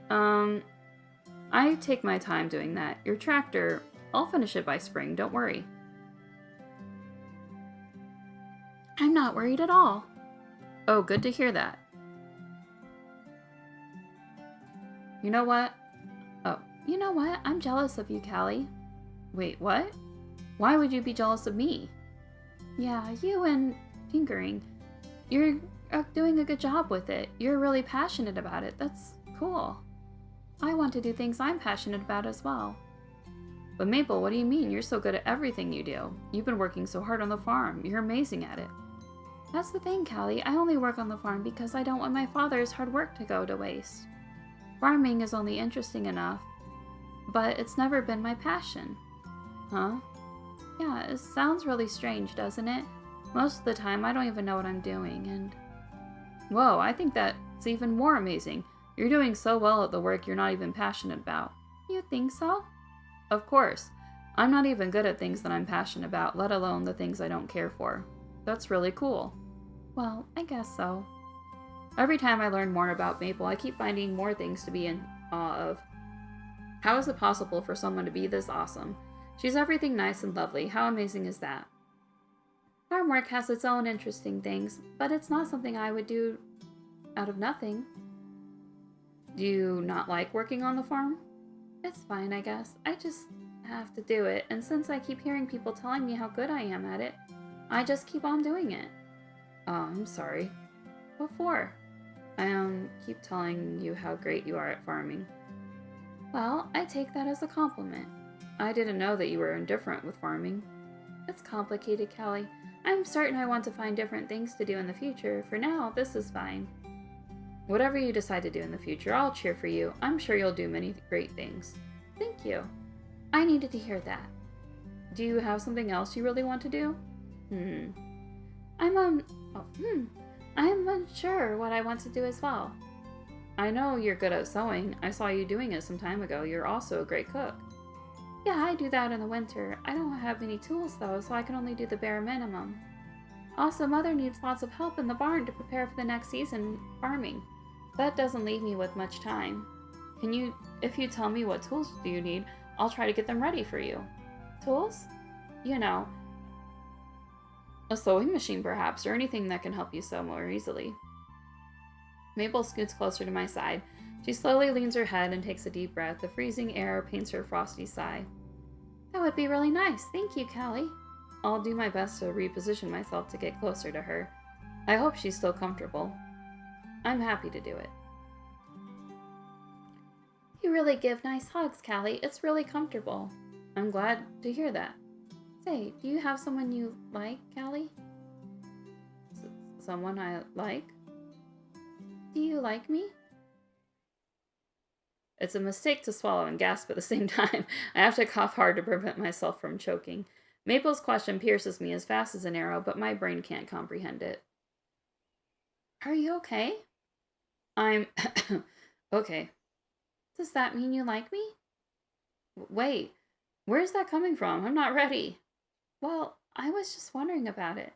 I take my time doing that. Your tractor, I'll finish it by spring, don't worry. I'm not worried at all. Oh, good to hear that. You know what? Oh, you know what? I'm jealous of you, Cali. Wait, what? Why would you be jealous of me? Yeah, you and tinkering. You're doing a good job with it. You're really passionate about it. That's cool. I want to do things I'm passionate about as well. But Maple, what do you mean? You're so good at everything you do. You've been working so hard on the farm. You're amazing at it. That's the thing, Cali. I only work on the farm because I don't want my father's hard work to go to waste. Farming is only interesting enough, but it's never been my passion. Huh? Yeah, it sounds really strange, doesn't it? Most of the time, I don't even know what I'm doing, and... Whoa, I think that's even more amazing. You're doing so well at the work you're not even passionate about. You think so? Of course. I'm not even good at things that I'm passionate about, let alone the things I don't care for. That's really cool. Well, I guess so. Every time I learn more about Maple, I keep finding more things to be in awe of. How is it possible for someone to be this awesome? She's everything nice and lovely. How amazing is that? Farm work has its own interesting things, but it's not something I would do out of nothing. Do you not like working on the farm? It's fine, I guess. I just have to do it, and since I keep hearing people telling me how good I am at it, I just keep on doing it. Oh, I'm sorry. What for? I keep telling you how great you are at farming. Well, I take that as a compliment. I didn't know that you were indifferent with farming. It's complicated, Cali. I'm certain I want to find different things to do in the future. For now, this is fine. Whatever you decide to do in the future, I'll cheer for you. I'm sure you'll do many great things. Thank you. I needed to hear that. Do you have something else you really want to do? I'm unsure what I want to do as well. I know you're good at sewing. I saw you doing it some time ago. You're also a great cook. Yeah, I do that in the winter. I don't have many tools though, so I can only do the bare minimum. Also, Mother needs lots of help in the barn to prepare for the next season farming. That doesn't leave me with much time. If you tell me what tools do you need, I'll try to get them ready for you. Tools? You know, a sewing machine perhaps, or anything that can help you sew more easily. Maple scoots closer to my side. She slowly leans her head and takes a deep breath. The freezing air paints her frosty sigh. That would be really nice. Thank you, Cali. I'll do my best to reposition myself to get closer to her. I hope she's still comfortable. I'm happy to do it. You really give nice hugs, Cali. It's really comfortable. I'm glad to hear that. Say, do you have someone you like, Cali? Someone I like? Do you like me? It's a mistake to swallow and gasp at the same time. I have to cough hard to prevent myself from choking. Maple's question pierces me as fast as an arrow, but my brain can't comprehend it. Are you okay? I'm... okay. Does that mean you like me? Wait, where's that coming from? I'm not ready. Well, I was just wondering about it.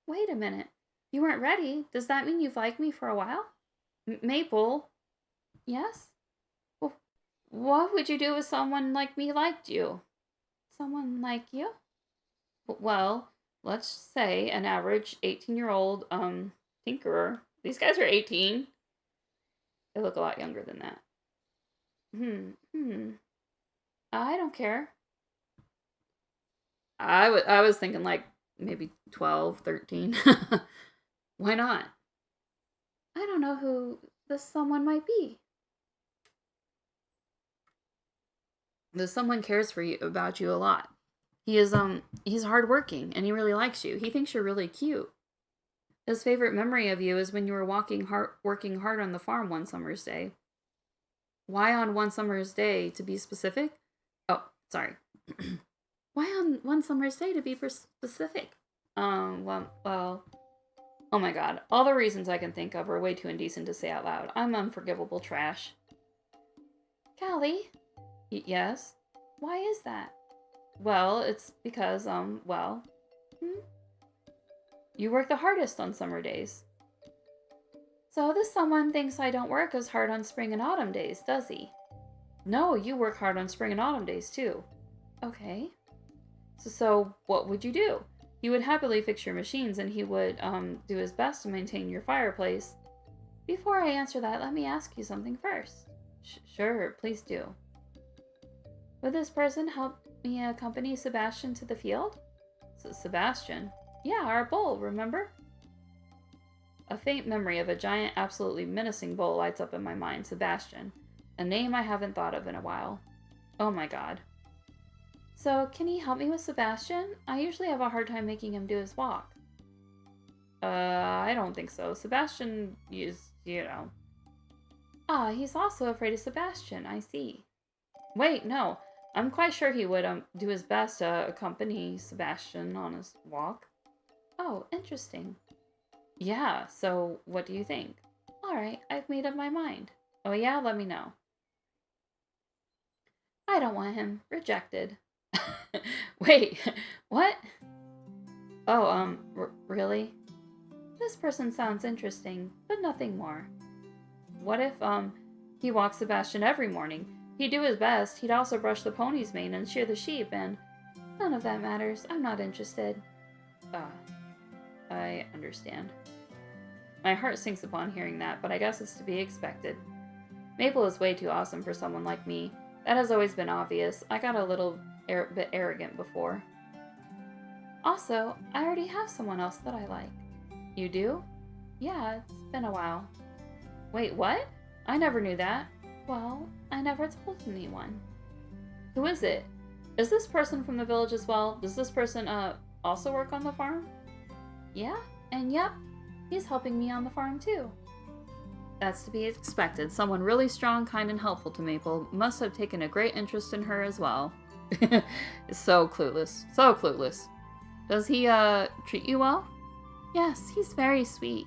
Wait a minute. You weren't ready? Does that mean you've liked me for a while? Maple? Yes? Well, what would you do if someone like me liked you? Someone like you? Well, let's say an average 18-year-old, tinkerer. These guys are 18. They look a lot younger than that. I don't care. I was thinking like maybe 12, 13. Why not? I don't know who this someone might be. This someone cares for you about you a lot. He's hardworking and he really likes you. He thinks you're really cute. His favorite memory of you is when you were working hard on the farm one summer's day. Why on one summer's day, to be specific? Oh, sorry. Why on one summer's day, to be specific? Well, oh my god. All the reasons I can think of are way too indecent to say out loud. I'm unforgivable trash. Cali? Yes? Why is that? Well, it's because, you work the hardest on summer days. So this someone thinks I don't work as hard on spring and autumn days, does he? No, you work hard on spring and autumn days, too. Okay. So what would you do? He would happily fix your machines, and he would, do his best to maintain your fireplace. Before I answer that, let me ask you something first. Sure, please do. Would this person help me accompany Sebastian to the field? Sebastian? Yeah, our bull, remember? A faint memory of a giant, absolutely menacing bull lights up in my mind. Sebastian. A name I haven't thought of in a while. Oh my god. So, can he help me with Sebastian? I usually have a hard time making him do his walk. I don't think so. Sebastian is, you know. Ah, he's also afraid of Sebastian, I see. Wait, no. I'm quite sure he would do his best to accompany Sebastian on his walk. Oh, interesting. Yeah, so what do you think? Alright, I've made up my mind. Oh yeah, let me know. I don't want him. Rejected. Wait, what? Oh, really? This person sounds interesting, but nothing more. What if, he walks Sebastian every morning? He'd do his best. He'd also brush the pony's mane and shear the sheep, and none of that matters. I'm not interested. I understand. My heart sinks upon hearing that, but I guess it's to be expected. Maple is way too awesome for someone like me. That has always been obvious. I got a little bit arrogant before. Also, I already have someone else that I like. You do? Yeah, it's been a while. Wait, what? I never knew that. Well, I never told anyone. Who is it? Is this person from the village as well? Does this person, also work on the farm? Yeah, and yep, he's helping me on the farm too. That's to be expected. Someone really strong, kind, and helpful to Maple must have taken a great interest in her as well. So clueless. So clueless. Does he, treat you well? Yes, he's very sweet.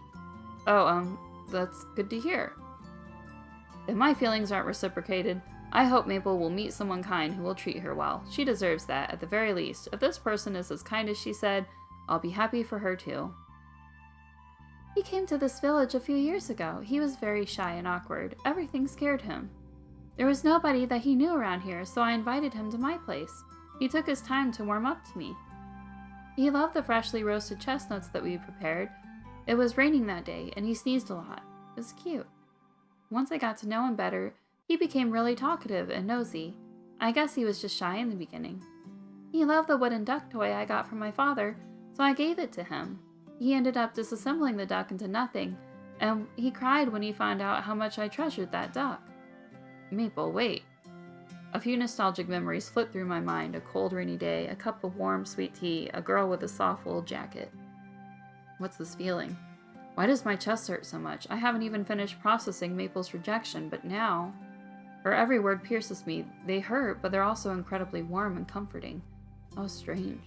Oh, that's good to hear. If my feelings aren't reciprocated, I hope Maple will meet someone kind who will treat her well. She deserves that, at the very least. If this person is as kind as she said, I'll be happy for her too. He came to this village a few years ago. He was very shy and awkward. Everything scared him. There was nobody that he knew around here, so I invited him to my place. He took his time to warm up to me. He loved the freshly roasted chestnuts that we prepared. It was raining that day, and he sneezed a lot. It was cute. Once I got to know him better, he became really talkative and nosy. I guess he was just shy in the beginning. He loved the wooden duck toy I got from my father, so I gave it to him. He ended up disassembling the duck into nothing, and he cried when he found out how much I treasured that duck. Maple, wait. A few nostalgic memories flit through my mind. A cold, rainy day, a cup of warm, sweet tea, a girl with a soft wool jacket. What's this feeling? Why does my chest hurt so much? I haven't even finished processing Maple's rejection, but now... Her every word pierces me. They hurt, but they're also incredibly warm and comforting. How strange.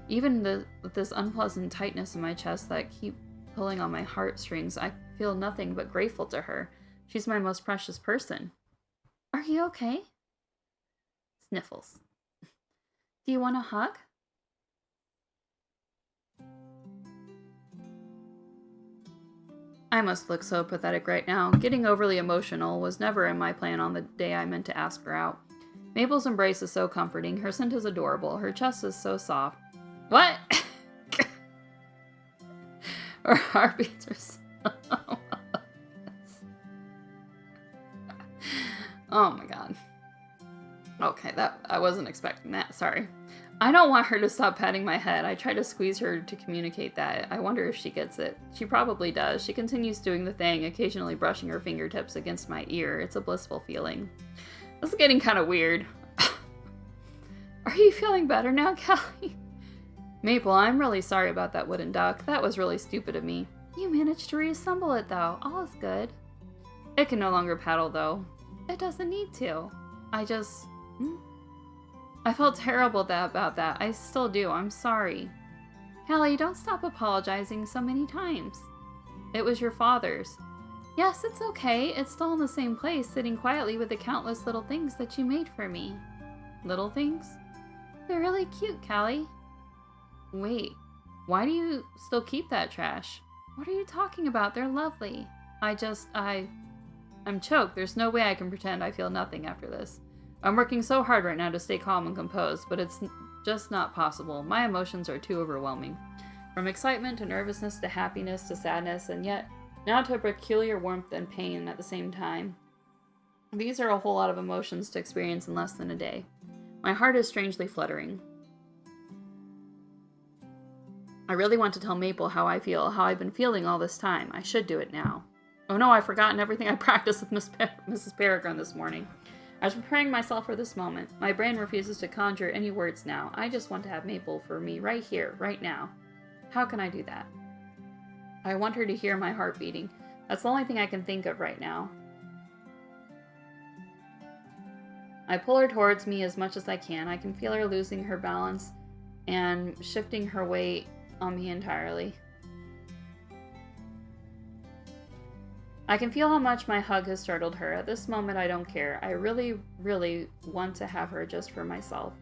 Even with this unpleasant tightness in my chest that keep pulling on my heartstrings, I feel nothing but grateful to her. She's my most precious person. Are you okay? Sniffles. Do you want a hug? I must look so pathetic right now. Getting overly emotional was never in my plan on the day I meant to ask her out. Maple's embrace is so comforting. Her scent is adorable. Her chest is so soft. What? Her heartbeats are so... Oh my god. Okay, I wasn't expecting that. Sorry. I don't want her to stop patting my head. I try to squeeze her to communicate that. I wonder if she gets it. She probably does. She continues doing the thing, occasionally brushing her fingertips against my ear. It's a blissful feeling. This is getting kind of weird. Are you feeling better now, Cali? Maple, I'm really sorry about that wooden duck. That was really stupid of me. You managed to reassemble it, though. All is good. It can no longer paddle, though. It doesn't need to. I felt terrible about that. I still do. I'm sorry. Cali, don't stop apologizing so many times. It was your father's. Yes, it's okay. It's still in the same place, sitting quietly with the countless little things that you made for me. Little things? They're really cute, Cali. Wait, why do you still keep that trash? What are you talking about? They're lovely. I'm choked. There's no way I can pretend I feel nothing after this. I'm working so hard right now to stay calm and composed, but it's just not possible. My emotions are too overwhelming. From excitement to nervousness to happiness to sadness, and yet now to a peculiar warmth and pain at the same time. These are a whole lot of emotions to experience in less than a day. My heart is strangely fluttering. I really want to tell Maple how I feel, how I've been feeling all this time. I should do it now. Oh no, I've forgotten everything I practiced with Mrs. Peregrine this morning. I was preparing myself for this moment. My brain refuses to conjure any words now. I just want to have Maple for me right here, right now. How can I do that? I want her to hear my heart beating. That's the only thing I can think of right now. I pull her towards me as much as I can. I can feel her losing her balance and shifting her weight on me entirely. I can feel how much my hug has startled her. At this moment, I don't care. I really, really want to have her just for myself.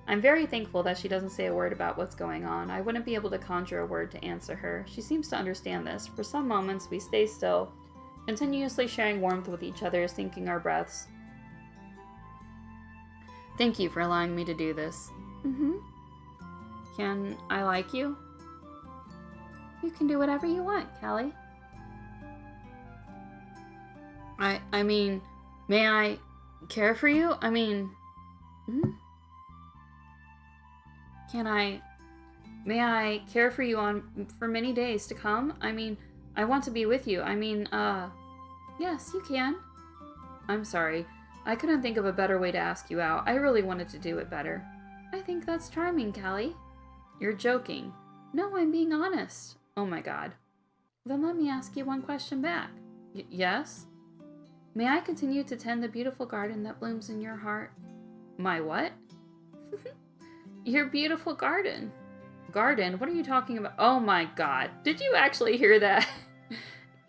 I'm very thankful that she doesn't say a word about what's going on. I wouldn't be able to conjure a word to answer her. She seems to understand this. For some moments, we stay still, continuously sharing warmth with each other, syncing our breaths. Thank you for allowing me to do this. Can I like you? You can do whatever you want, Cali. I mean, may I care for you? I mean, may I care for you for many days to come? I mean, I want to be with you. I mean, yes, you can. I'm sorry. I couldn't think of a better way to ask you out. I really wanted to do it better. I think that's charming, Cali. You're joking. No, I'm being honest. Oh my god. Then let me ask you one question back. Yes? May I continue to tend the beautiful garden that blooms in your heart? My what? Your beautiful garden. Garden? What are you talking about? Oh my god. Did you actually hear that?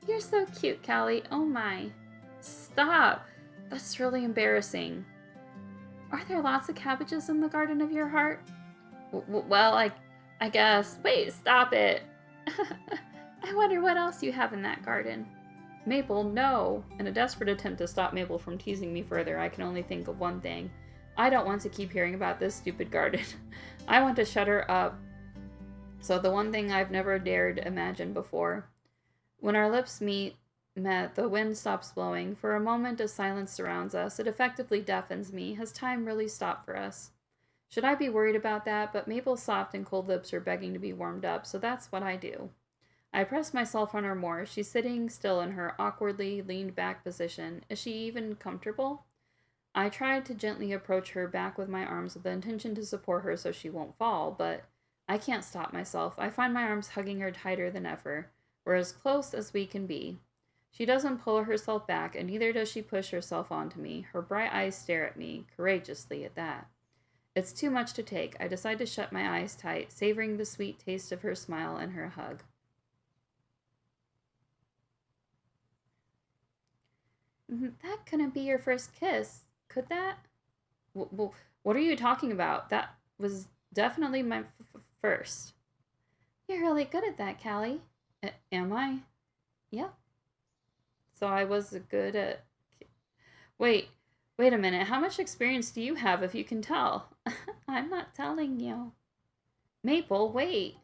You're so cute, Cali. Oh my. Stop. That's really embarrassing. Are there lots of cabbages in the garden of your heart? Well, I guess. Wait, stop it. I wonder what else you have in that garden. Maple, no. In a desperate attempt to stop Maple from teasing me further, I can only think of one thing. I don't want to keep hearing about this stupid garden. I want to shut her up. So the one thing I've never dared imagine before. When our lips met, the wind stops blowing. For a moment, as silence surrounds us, it effectively deafens me. Has time really stopped for us? Should I be worried about that? But Maple's soft and cold lips are begging to be warmed up, so that's what I do. I press myself on her more. She's sitting still in her awkwardly leaned back position. Is she even comfortable? I tried to gently approach her back with my arms with the intention to support her so she won't fall, but I can't stop myself. I find my arms hugging her tighter than ever. We're as close as we can be. She doesn't pull herself back, and neither does she push herself onto me. Her bright eyes stare at me, courageously at that. It's too much to take. I decide to shut my eyes tight, savoring the sweet taste of her smile and her hug. That couldn't be your first kiss, could that? What are you talking about? That was definitely my first. You're really good at that, Cali. Am I? Yep. So I was good at... Wait a minute. How much experience do you have, if you can tell? I'm not telling you. Maple, wait.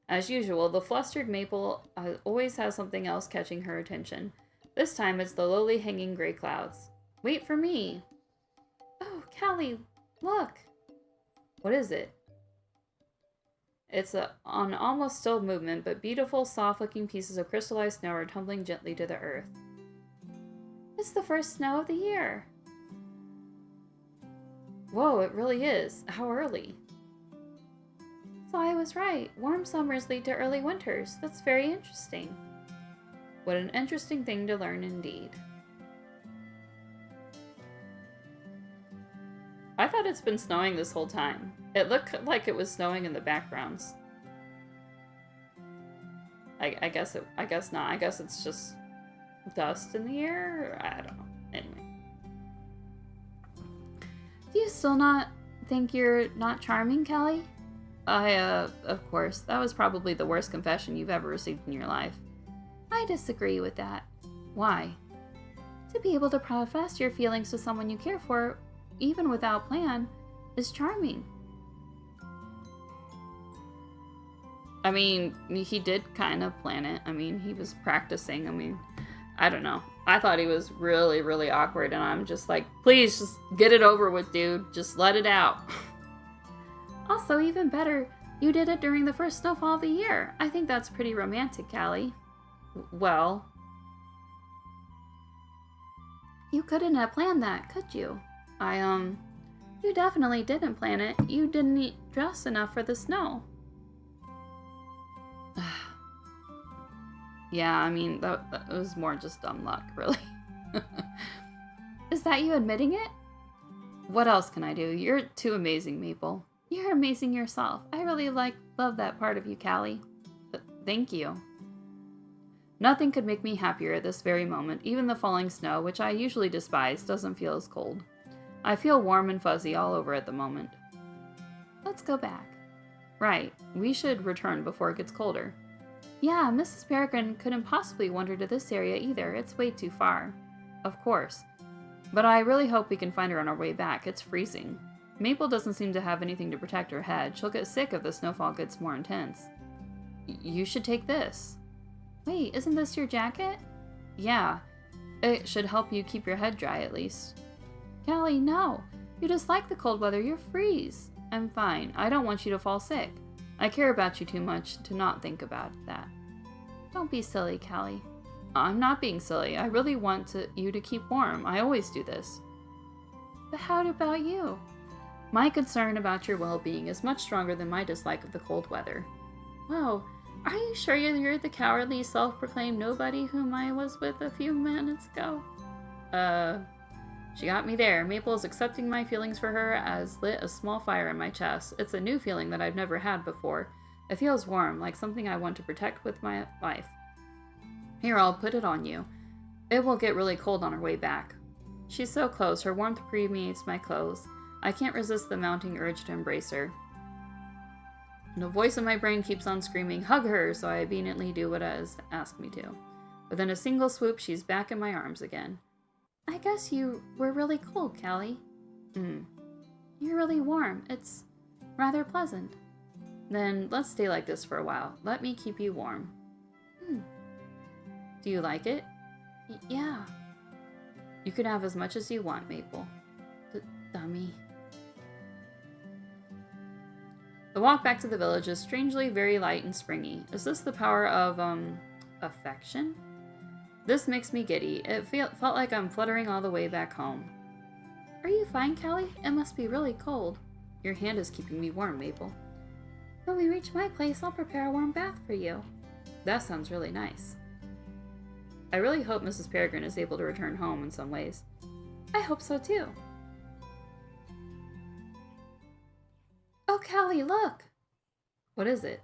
As usual, the flustered Maple always has something else catching her attention. This time it's the lowly hanging gray clouds. Wait for me. Oh, Cali, look. What is it? It's an almost still movement, but beautiful, soft-looking pieces of crystallized snow are tumbling gently to the earth. It's the first snow of the year. Whoa, it really is. How early? So I was right. Warm summers lead to early winters. That's very interesting. What an interesting thing to learn indeed. I thought it's been snowing this whole time. It looked like it was snowing in the backgrounds. I guess not. I guess it's just dust in the air? I don't know. Anyway. Do you still not think you're not charming, Cali? Of course. That was probably the worst confession you've ever received in your life. I disagree with that. Why? To be able to profess your feelings to someone you care for, even without plan, is charming. I mean, he did kind of plan it. I mean, he was practicing. I mean, I don't know. I thought he was really, really awkward, and I'm just like, please, just get it over with, dude. Just let it out. Also, even better, You did it during the first snowfall of the year. I think that's pretty romantic, Cali. Well... You couldn't have planned that, could you? You definitely didn't plan it. You didn't eat dress enough for the snow. Yeah, I mean, that was more just dumb luck, really. Is that you admitting it? What else can I do? You're too amazing, Maple. You're amazing yourself. I really love that part of you, Cali. Thank you. Nothing could make me happier at this very moment. Even the falling snow, which I usually despise, doesn't feel as cold. I feel warm and fuzzy all over at the moment. Let's go back. Right. We should return before it gets colder. Yeah, Mrs. Peregrine couldn't possibly wander to this area either. It's way too far. Of course. But I really hope we can find her on our way back. It's freezing. Maple doesn't seem to have anything to protect her head. She'll get sick if the snowfall gets more intense. You should take this. Wait, isn't this your jacket? Yeah. It should help you keep your head dry, at least. Cali, no. You dislike the cold weather. You'll freeze. I'm fine. I don't want you to fall sick. I care about you too much to not think about that. Don't be silly, Cali. I'm not being silly. I really want you to keep warm. I always do this. But how about you? My concern about your well-being is much stronger than my dislike of the cold weather. Whoa, are you sure you're the cowardly, self-proclaimed nobody whom I was with a few minutes ago? She got me there. Maple is accepting my feelings for her as lit a small fire in my chest. It's a new feeling that I've never had before. It feels warm, like something I want to protect with my life. Here, I'll put it on you. It will get really cold on our way back. She's so close. Her warmth permeates my clothes. I can't resist the mounting urge to embrace her. The voice in my brain keeps on screaming, hug her, so I obediently do what it has asked me to. Within a single swoop, she's back in my arms again. I guess you were really cold, Cali. You're really warm. It's rather pleasant. Then let's stay like this for a while. Let me keep you warm. Do you like it? Yeah. You can have as much as you want, Maple. Dummy. The walk back to the village is strangely very light and springy. Is this the power of, affection? This makes me giddy. It felt like I'm fluttering all the way back home. Are you fine, Cali? It must be really cold. Your hand is keeping me warm, Maple. When we reach my place, I'll prepare a warm bath for you. That sounds really nice. I really hope Mrs. Peregrine is able to return home in some ways. I hope so, too. Oh, Cali, look! What is it?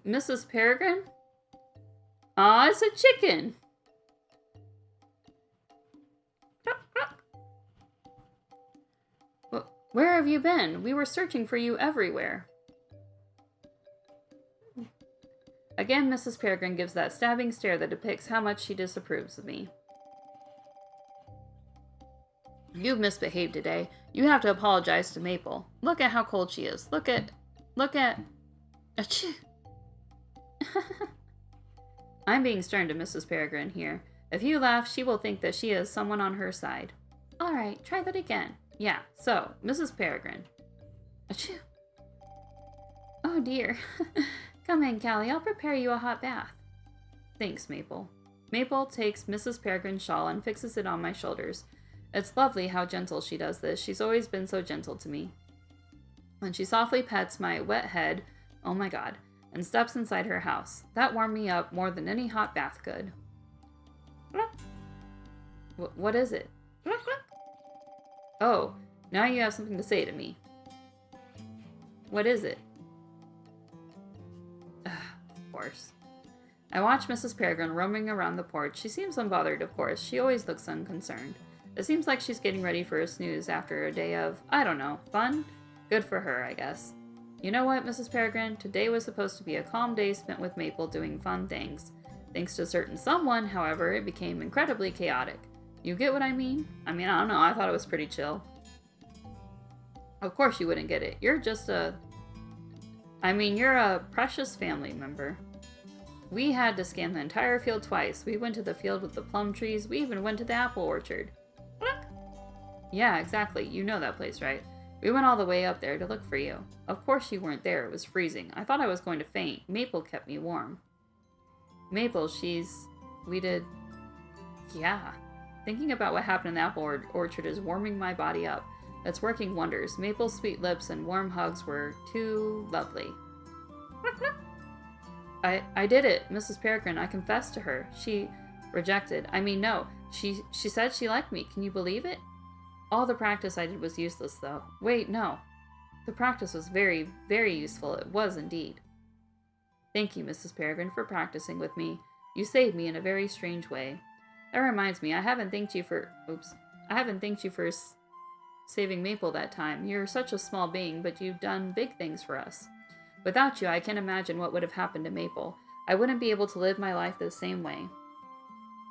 Mrs. Peregrine? Aw, it's a chicken! Where have you been? We were searching for you everywhere. Again, Mrs. Peregrine gives that stabbing stare that depicts how much she disapproves of me. You've misbehaved today. You have to apologize to Maple. Look at how cold she is. Look at... Achoo! I'm being stern to Mrs. Peregrine here. If you laugh, she will think that she has someone on her side. Alright, try that again. Yeah, so, Mrs. Peregrine. Achoo! Oh dear. Come in, Cali. I'll prepare you a hot bath. Thanks, Maple. Maple takes Mrs. Peregrine's shawl and fixes it on my shoulders. It's lovely how gentle she does this. She's always been so gentle to me. When she softly pets my wet head, oh my god, and steps inside her house. That warmed me up more than any hot bath could. What is it? Oh, now you have something to say to me. What is it? Of course. I watch Mrs. Peregrine roaming around the porch. She seems unbothered, of course. She always looks unconcerned. It seems like she's getting ready for a snooze after a day of, I don't know, fun? Good for her, I guess. You know what, Mrs. Peregrine? Today was supposed to be a calm day spent with Maple doing fun things. Thanks to a certain someone, however, it became incredibly chaotic. You get what I mean? I don't know, I thought it was pretty chill. Of course you wouldn't get it. You're just you're a precious family member. We had to scan the entire field twice. We went to the field with the plum trees. We even went to the apple orchard. Yeah, exactly. You know that place, right? We went all the way up there to look for you. Of course you weren't there. It was freezing. I thought I was going to faint. Maple kept me warm. Maple, we did... Yeah. Thinking about what happened in the apple orchard is warming my body up. It's working wonders. Maple's sweet lips and warm hugs were too lovely. I did it, Mrs. Peregrine. I confessed to her. She rejected. I mean, no. She said she liked me. Can you believe it? All the practice I did was useless, though. Wait, no. The practice was very, very useful. It was indeed. Thank you, Mrs. Peregrine, for practicing with me. You saved me in a very strange way. That reminds me, I haven't thanked you for saving Maple that time. You're such a small being, but you've done big things for us. Without you, I can't imagine what would have happened to Maple. I wouldn't be able to live my life the same way.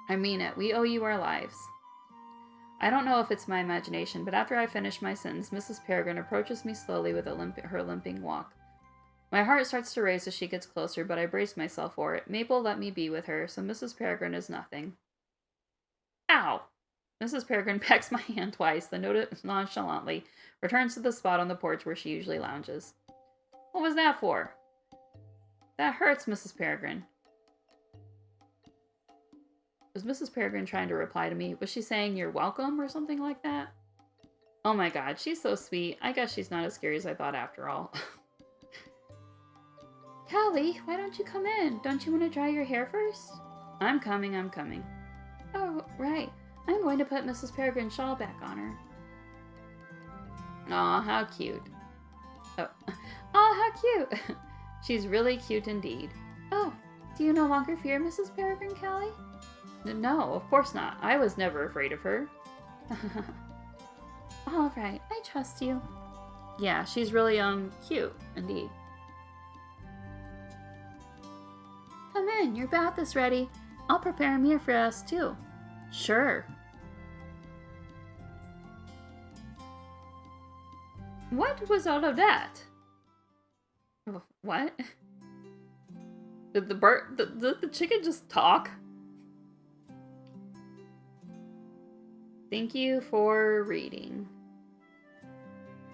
I mean it. We owe you our lives. I don't know if it's my imagination, but after I finish my sentence, Mrs. Peregrine approaches me slowly with her limping walk. My heart starts to race as she gets closer, but I brace myself for it. Maple let me be with her, so Mrs. Peregrine is nothing. Ow! Mrs. Peregrine pecks my hand twice, then nonchalantly returns to the spot on the porch where she usually lounges. What was that for? That hurts, Mrs. Peregrine. Was Mrs. Peregrine trying to reply to me? Was she saying you're welcome or something like that? Oh my god, she's so sweet. I guess she's not as scary as I thought after all. Cali, why don't you come in? Don't you want to dry your hair first? I'm coming. Oh, right. I'm going to put Mrs. Peregrine's shawl back on her. Aw, how cute. Oh, how cute. She's really cute indeed. Oh, do you no longer fear Mrs. Peregrine, Cali? No, of course not. I was never afraid of her. All right, I trust you. Yeah, she's really, cute indeed. Come in, your bath is ready. I'll prepare a meal for us, too. Sure. What was all of that? What? Did the chicken just talk? Thank you for reading.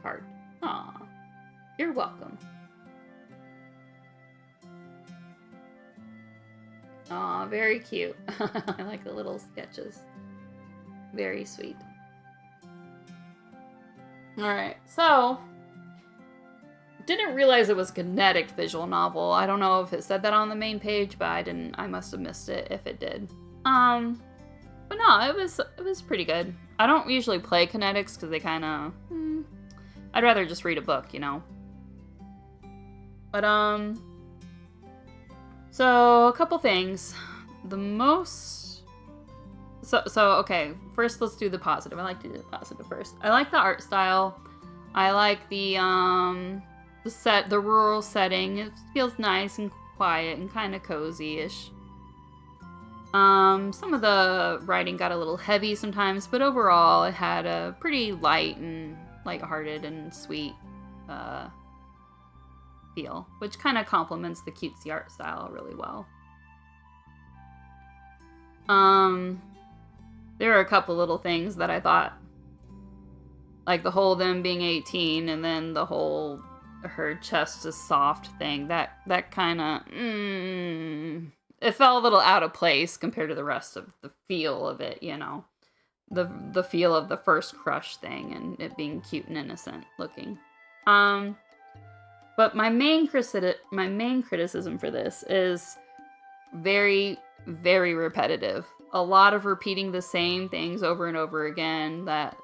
Heart. Aw. You're welcome. Aw, very cute. I like the little sketches. Very sweet. Alright, so... Didn't realize it was a kinetic visual novel. I don't know if it said that on the main page, but I must have missed it if it did. But no, it was pretty good. I don't usually play kinetics because they kind of... I'd rather just read a book, you know? But, so, a couple things. Okay, first let's do the positive. I like to do the positive first. I like the art style. I like the rural setting. It feels nice and quiet and kind of cozy-ish. Some of the writing got a little heavy sometimes, but overall it had a pretty light and lighthearted and sweet feel, which kind of complements the cutesy art style really well. There are a couple little things that I thought, like the whole them being 18 and then the whole her chest is soft thing, that kind of it felt a little out of place compared to the rest of the feel of it, you know, the feel of the first crush thing and it being cute and innocent looking. But my main criticism for this is very, very repetitive. A lot of repeating the same things over and over again, that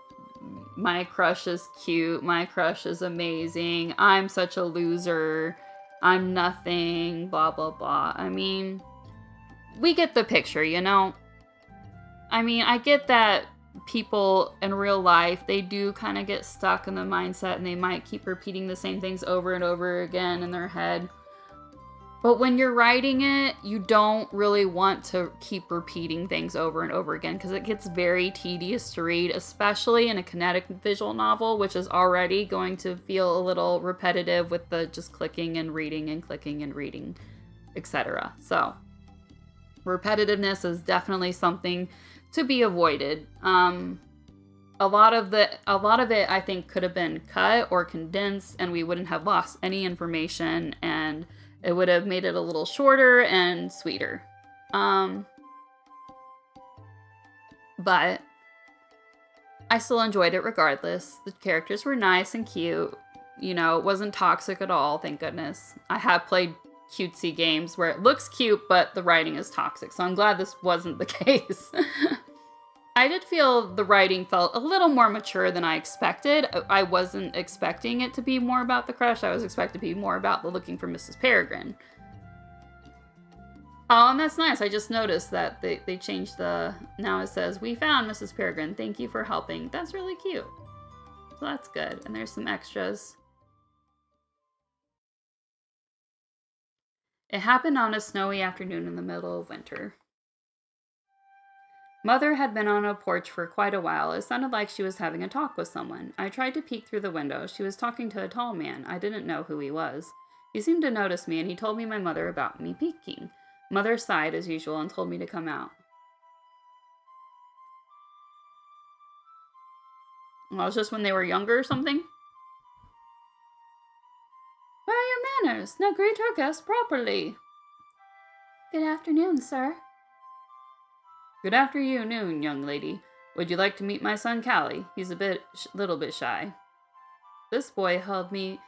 my crush is cute, my crush is amazing, I'm such a loser, I'm nothing, blah, blah, blah. I mean, we get the picture, you know? I mean, I get that people in real life, they do kind of get stuck in the mindset and they might keep repeating the same things over and over again in their head. But when you're writing it, you don't really want to keep repeating things over and over again because it gets very tedious to read, especially in a kinetic visual novel, which is already going to feel a little repetitive with the just clicking and reading, etc. So, repetitiveness is definitely something to be avoided. a lot of it I think could have been cut or condensed, and we wouldn't have lost any information, and it would have made it a little shorter and sweeter. But I still enjoyed it regardless. The characters were nice and cute. You know, it wasn't toxic at all, thank goodness. I have played cutesy games where it looks cute, but the writing is toxic, so I'm glad this wasn't the case. I did feel the writing felt a little more mature than I expected. I wasn't expecting it to be more about the crush. I was expecting to be more about the looking for Mrs. Peregrine. Oh, and that's nice. I just noticed that they changed the... Now it says, "We found Mrs. Peregrine. Thank you for helping." That's really cute. So that's good. And there's some extras. It happened on a snowy afternoon in the middle of winter. Mother had been on a porch for quite a while. It sounded like she was having a talk with someone. I tried to peek through the window. She was talking to a tall man. I didn't know who he was. He seemed to notice me, and he told me my mother about me peeking. Mother sighed as usual and told me to come out. Well, it's just when they were younger or something? Where are your manners? Now greet our guest properly. Good afternoon, sir. Good afternoon, young lady. Would you like to meet my son, Cali? He's a little bit shy. This boy held me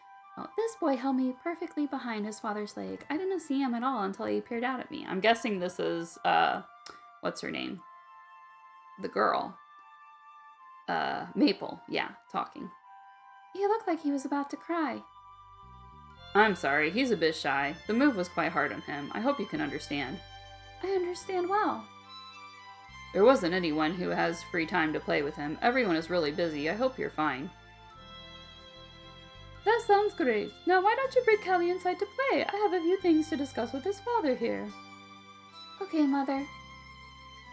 perfectly behind his father's leg. I didn't see him at all until he peered out at me. I'm guessing this is, what's her name? The girl. Maple. Yeah, talking. He looked like he was about to cry. I'm sorry, he's a bit shy. The move was quite hard on him. I hope you can understand. I understand well. There wasn't anyone who has free time to play with him. Everyone is really busy. I hope you're fine. That sounds great. Now why don't you bring Cali inside to play? I have a few things to discuss with his father here. Okay, Mother.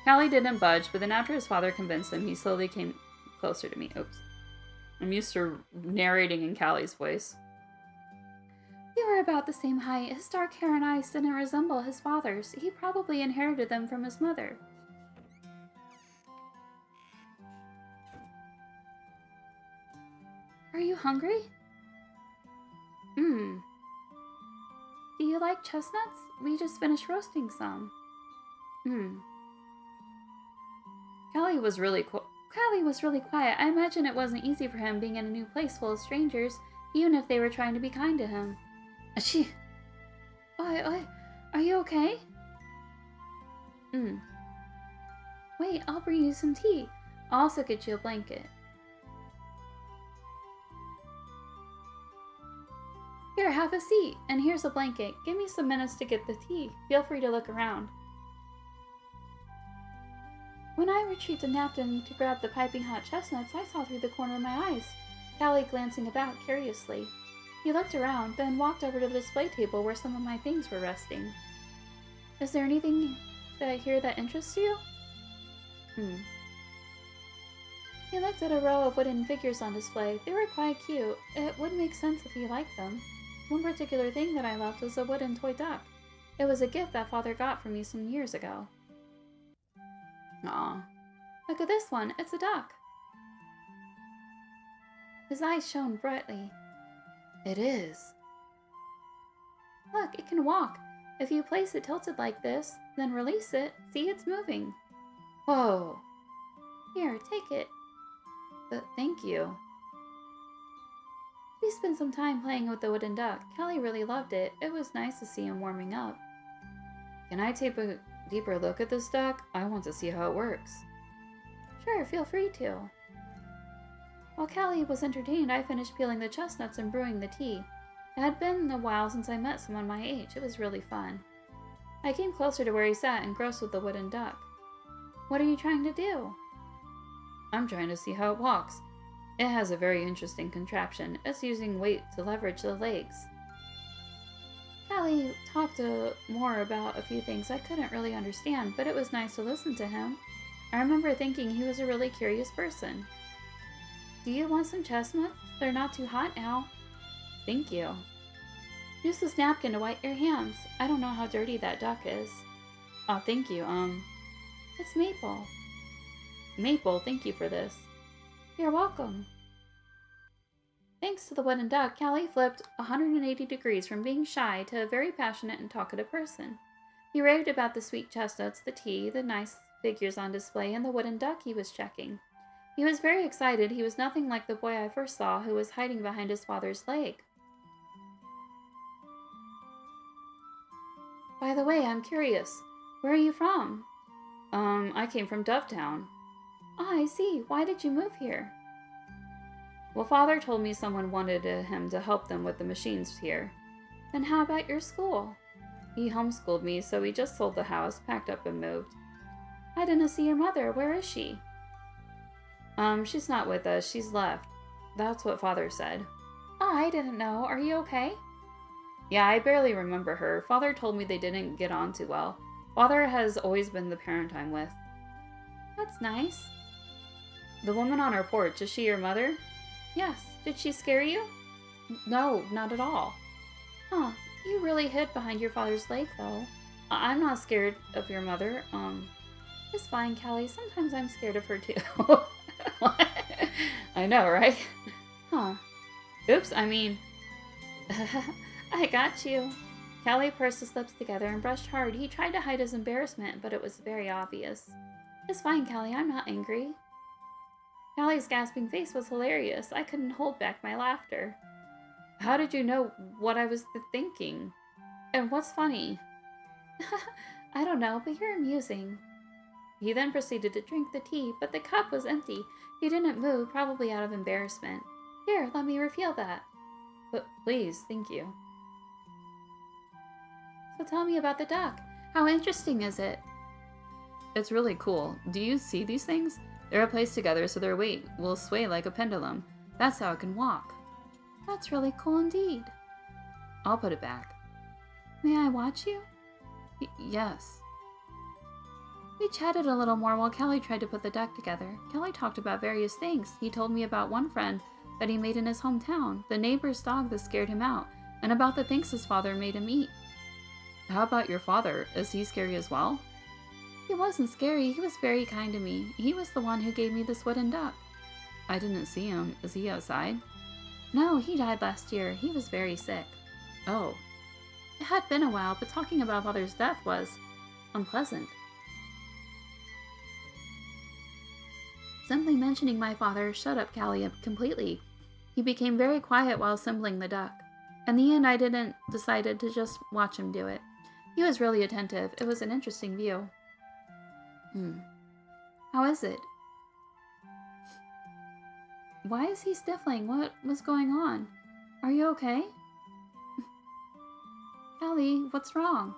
Cali didn't budge, but then after his father convinced him, he slowly came closer to me. Oops. I'm used to narrating in Cali's voice. We were about the same height. His dark hair and eyes didn't resemble his father's. He probably inherited them from his mother. Are you hungry? Do you like chestnuts? We just finished roasting some. Cali was really quiet. I imagine it wasn't easy for him being in a new place full of strangers, even if they were trying to be kind to him. Achoo! Oi, are you okay? Wait, I'll bring you some tea. I'll also get you a blanket. Here, have a seat, and here's a blanket. Give me some minutes to get the tea. Feel free to look around. When I retrieved a napkin to grab the piping hot chestnuts, I saw through the corner of my eyes, Cali glancing about curiously. He looked around, then walked over to the display table where some of my things were resting. Is there anything here that interests you? He looked at a row of wooden figures on display. They were quite cute. It would make sense if he liked them. One particular thing that I loved was a wooden toy duck. It was a gift that Father got for me some years ago. Aw. Look at this one. It's a duck. His eyes shone brightly. It is. Look, it can walk. If you place it tilted like this, then release it, see it's moving. Whoa. Here, take it. Thank you. We spent some time playing with the wooden duck. Cali really loved it. It was nice to see him warming up. Can I take a deeper look at this duck? I want to see how it works. Sure, feel free to. While Cali was entertained, I finished peeling the chestnuts and brewing the tea. It had been a while since I met someone my age. It was really fun. I came closer to where he sat, engrossed with the wooden duck. What are you trying to do? I'm trying to see how it walks. It has a very interesting contraption. It's using weight to leverage the legs. Cali talked more about a few things I couldn't really understand, but it was nice to listen to him. I remember thinking he was a really curious person. Do you want some chestnuts? They're not too hot now. Thank you. Use this napkin to wipe your hands. I don't know how dirty that duck is. Oh, thank you. It's Maple. Maple, thank you for this. You're welcome. Thanks to the wooden duck, Cali flipped 180 degrees from being shy to a very passionate and talkative person. He raved about the sweet chestnuts, the tea, the nice figures on display, and the wooden duck he was checking. He was very excited. He was nothing like the boy I first saw, who was hiding behind his father's leg. By the way, I'm curious. Where are you from? I came from Dovetown. Ah, I see. Why did you move here? Well, Father told me someone wanted him to help them with the machines here. Then how about your school? He homeschooled me, so we just sold the house, packed up and moved. I didn't see your mother. Where is she? She's not with us. She's left. That's what Father said. Oh, I didn't know. Are you okay? Yeah, I barely remember her. Father told me they didn't get on too well. Father has always been the parent I'm with. That's nice. The woman on our porch, is she your mother? Yes. Did she scare you? No, not at all. Huh. You really hid behind your father's leg, though. I'm not scared of your mother. It's fine, Cali. Sometimes I'm scared of her, too. What? I know, right? Huh. Oops, I mean... I got you. Cali pursed his lips together and brushed hard. He tried to hide his embarrassment, but it was very obvious. It's fine, Cali. I'm not angry. Cali's gasping face was hilarious. I couldn't hold back my laughter. How did you know what I was thinking? And what's funny? I don't know, but you're amusing. He then proceeded to drink the tea, but the cup was empty. He didn't move, probably out of embarrassment. Here, let me refill that. But please, thank you. So tell me about the duck. How interesting is it? It's really cool. Do you see these things? They're placed together so their weight will sway like a pendulum. That's how it can walk. That's really cool indeed. I'll put it back. May I watch you? Yes. We chatted a little more while Cali tried to put the duck together. Cali talked about various things. He told me about one friend that he made in his hometown, the neighbor's dog that scared him out, and about the things his father made him eat. How about your father? Is he scary as well? He wasn't scary. He was very kind to me. He was the one who gave me this wooden duck. I didn't see him. Is he outside? No, he died last year. He was very sick. Oh. It had been a while, but talking about Father's death was unpleasant. Simply mentioning my father shut up Cali up completely. He became very quiet while assembling the duck. In the end, I decided to just watch him do it. He was really attentive. It was an interesting view. How is it? Why is he sniffling? What was going on? Are you okay? Cali, what's wrong?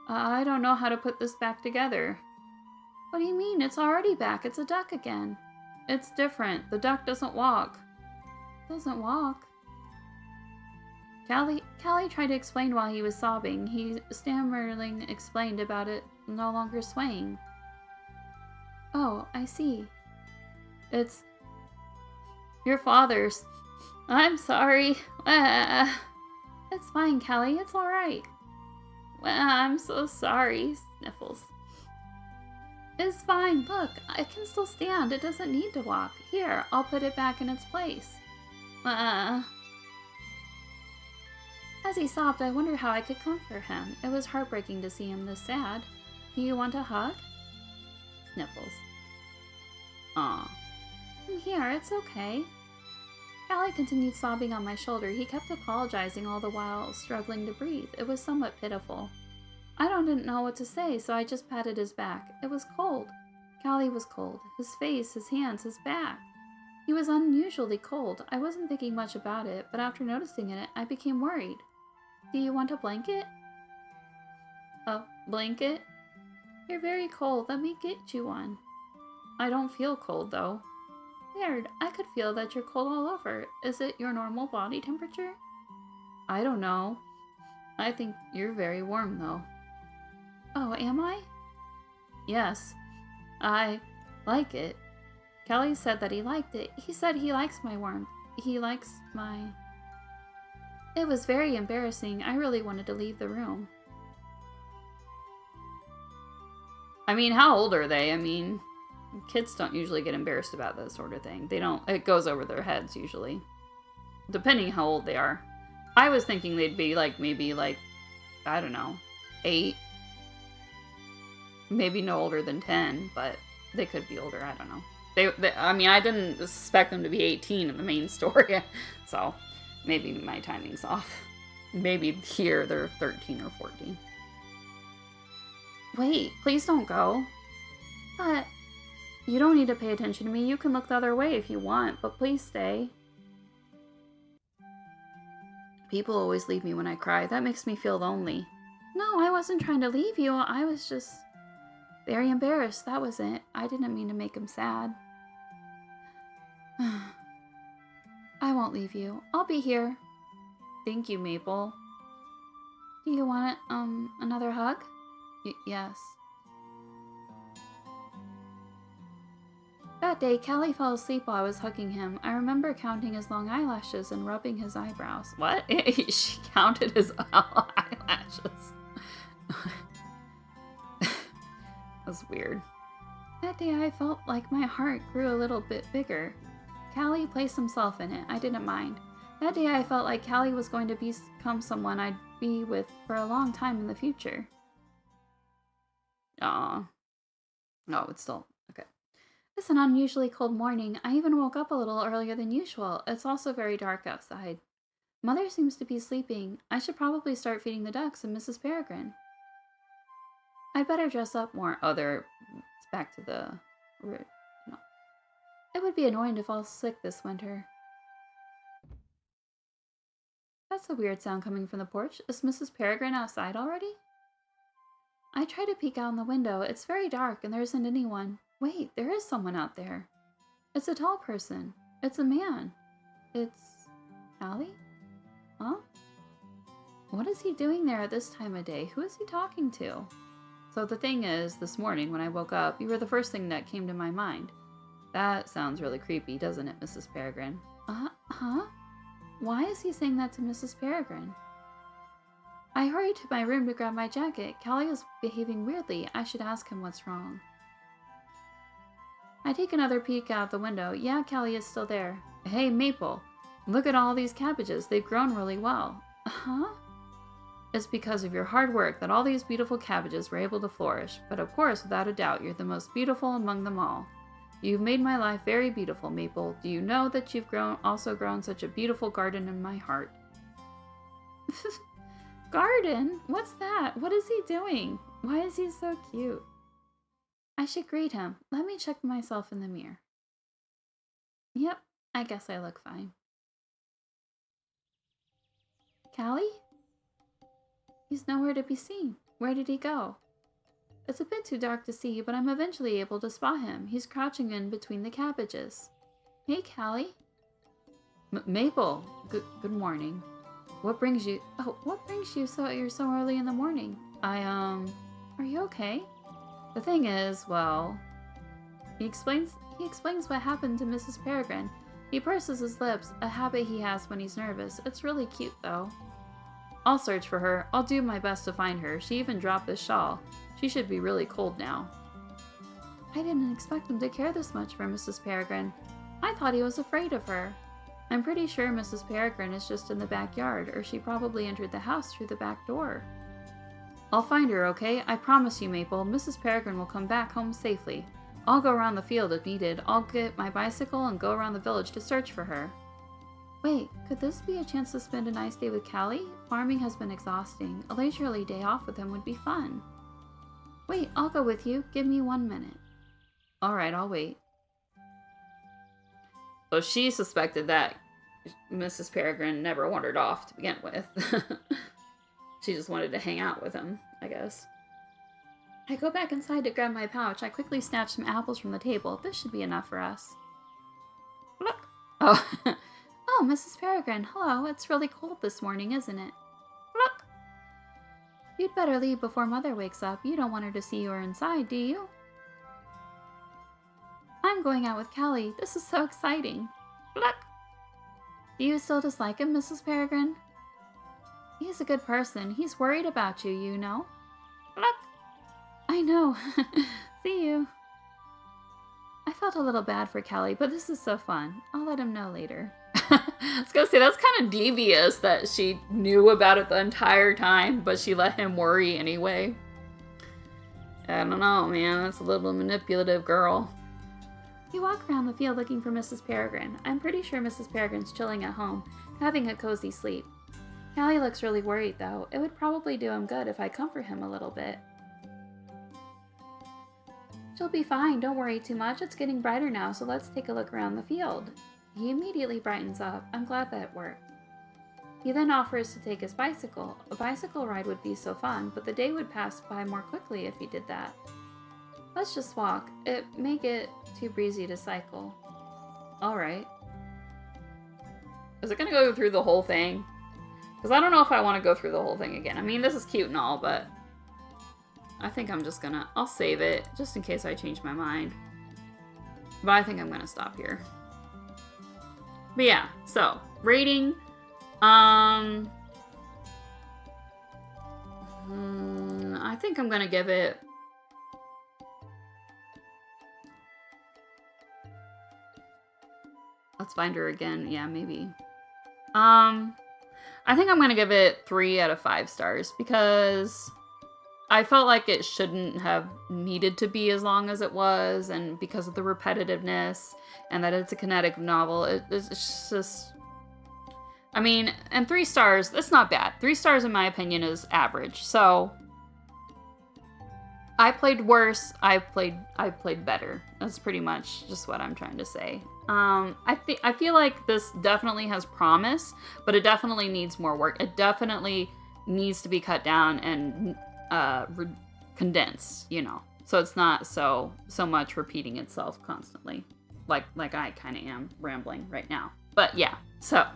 I don't know how to put this back together. What do you mean? It's already back. It's a duck again. It's different. The duck doesn't walk. Doesn't walk? Cali tried to explain while he was sobbing. He stammeringly explained about it no longer swaying. Oh, I see. It's your father's. I'm sorry. It's fine, Cali. It's alright. I'm so sorry. Sniffles. It's fine. Look, I can still stand. It doesn't need to walk. Here, I'll put it back in its place. As he sobbed, I wondered how I could comfort him. It was heartbreaking to see him this sad. Do you want a hug? Sniffles. Aw. I'm here. It's okay. Cali continued sobbing on my shoulder. He kept apologizing all the while, struggling to breathe. It was somewhat pitiful. I didn't know what to say, so I just patted his back. It was cold. Cali was cold. His face, his hands, his back. He was unusually cold. I wasn't thinking much about it, but after noticing it, I became worried. Do you want a blanket? A blanket? You're very cold. Let me get you one. I don't feel cold, though. Weird. I could feel that you're cold all over. Is it your normal body temperature? I don't know. I think you're very warm, though. Oh, am I? Yes. I like it. Cali said that he liked it. He said he likes my warmth. He likes my... It was very embarrassing. I really wanted to leave the room. I mean, how old are they? I mean, Kids don't usually get embarrassed about that sort of thing. They don't, it goes over their heads usually. Depending how old they are. I was thinking they'd be like, maybe like, I don't know, 8. Maybe no older than 10, but they could be older, I don't know. I mean, I didn't expect them to be 18 in the main story, so maybe my timing's off. Maybe here they're 13 or 14. Wait, please don't go. But you don't need to pay attention to me. You can look the other way if you want, but please stay. People always leave me when I cry. That makes me feel lonely. No, I wasn't trying to leave you. I was just very embarrassed. That was it. I didn't mean to make him sad. I won't leave you. I'll be here. Thank you, Maple. Do you want another hug? Yes. That day, Cali fell asleep while I was hugging him. I remember counting his long eyelashes and rubbing his eyebrows. What? She counted his eyelashes. That's weird. That day, I felt like my heart grew a little bit bigger. Cali placed himself in it. I didn't mind. That day, I felt like Cali was going to become someone I'd be with for a long time in the future. Aww. No, it's still... okay. It's an unusually cold morning. I even woke up a little earlier than usual. It's also very dark outside. Mother seems to be sleeping. I should probably start feeding the ducks and Mrs. Peregrine. I'd better dress up more. Oh, it's back to the... no. It would be annoying to fall sick this winter. That's a weird sound coming from the porch. Is Mrs. Peregrine outside already? I try to peek out the window. It's very dark and there isn't anyone. Wait, there is someone out there. It's a tall person. It's a man. It's... Cali? Huh? What is he doing there at this time of day? Who is he talking to? So the thing is, this morning when I woke up, you were the first thing that came to my mind. That sounds really creepy, doesn't it, Mrs. Peregrine? Huh? Why is he saying that to Mrs. Peregrine? I hurried to my room to grab my jacket. Cali is behaving weirdly. I should ask him what's wrong. I take another peek out the window. Yeah, Cali is still there. Hey, Maple, look at all these cabbages. They've grown really well. Huh? It's because of your hard work that all these beautiful cabbages were able to flourish. But of course, without a doubt, you're the most beautiful among them all. You've made my life very beautiful, Maple. Do you know that you've also grown such a beautiful garden in my heart? Garden? What's that? What is he doing? Why is he so cute? I should greet him. Let me check myself in the mirror. Yep, I guess I look fine. Cali? He's nowhere to be seen. Where did he go? It's a bit too dark to see, but I'm eventually able to spot him. He's crouching in between the cabbages. Hey, Cali. Maple, good morning. What brings you... Oh, what brings you you're so early in the morning? Are you okay? The thing is, well... He explains what happened to Mrs. Peregrine. He purses his lips, a habit he has when he's nervous. It's really cute, though. I'll search for her. I'll do my best to find her. She even dropped this shawl. She should be really cold now. I didn't expect him to care this much for Mrs. Peregrine. I thought he was afraid of her. I'm pretty sure Mrs. Peregrine is just in the backyard, or she probably entered the house through the back door. I'll find her, okay? I promise you, Maple. Mrs. Peregrine will come back home safely. I'll go around the field if needed. I'll get my bicycle and go around the village to search for her. Wait, could this be a chance to spend a nice day with Cali? Farming has been exhausting. A leisurely day off with him would be fun. Wait, I'll go with you. Give me 1 minute. Alright, I'll wait. So she suspected that Mrs. Peregrine never wandered off to begin with. She just wanted to hang out with him, I guess. I go back inside to grab my pouch. I quickly snatch some apples from the table. This should be enough for us. Look! Oh, oh, Mrs. Peregrine, hello. It's really cold this morning, isn't it? Look! You'd better leave before Mother wakes up. You don't want her to see you inside, do you? I'm going out with Cali. This is so exciting. Look! Do you still dislike him, Mrs. Peregrine? He's a good person. He's worried about you, you know. Look! I know. See you. felt a little bad for Cali, but this is so fun. I'll let him know later. I was gonna say, that's kind of devious that she knew about it the entire time, but she let him worry anyway. I don't know, man. That's a little manipulative girl. You walk around the field looking for Mrs. Peregrine. I'm pretty sure Mrs. Peregrine's chilling at home, having a cozy sleep. Cali looks really worried, though. It would probably do him good if I comfort him a little bit. She'll be fine. Don't worry too much. It's getting brighter now, so let's take a look around the field. He immediately brightens up. I'm glad that worked. He then offers to take his bicycle. A bicycle ride would be so fun, but the day would pass by more quickly if he did that. Let's just walk. It may get too breezy to cycle. Alright. Is it going to go through the whole thing? Because I don't know if I want to go through the whole thing again. I mean, this is cute and all, but I think I'm just gonna... I'll save it, just in case I change my mind. But I think I'm gonna stop here. But yeah, so, rating. I think I'm gonna give it... Let's find her again. Yeah, maybe. I think I'm gonna give it 3 out of 5 stars because I felt like it shouldn't have needed to be as long as it was, and because of the repetitiveness and that it's a kinetic novel, it's just... I mean, and 3 stars, that's not bad. 3 stars in my opinion is average. So I played worse, I played better. That's pretty much just what I'm trying to say. I feel like this definitely has promise, but it definitely needs more work. It definitely needs to be cut down and condensed, you know. So it's not so much repeating itself constantly, like I kind of am rambling right now. But yeah, so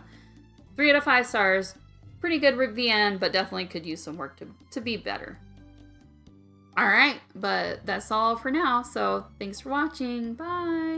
3 out of 5 stars, pretty good at the end, but definitely could use some work to be better. All right, but that's all for now. So thanks for watching. Bye.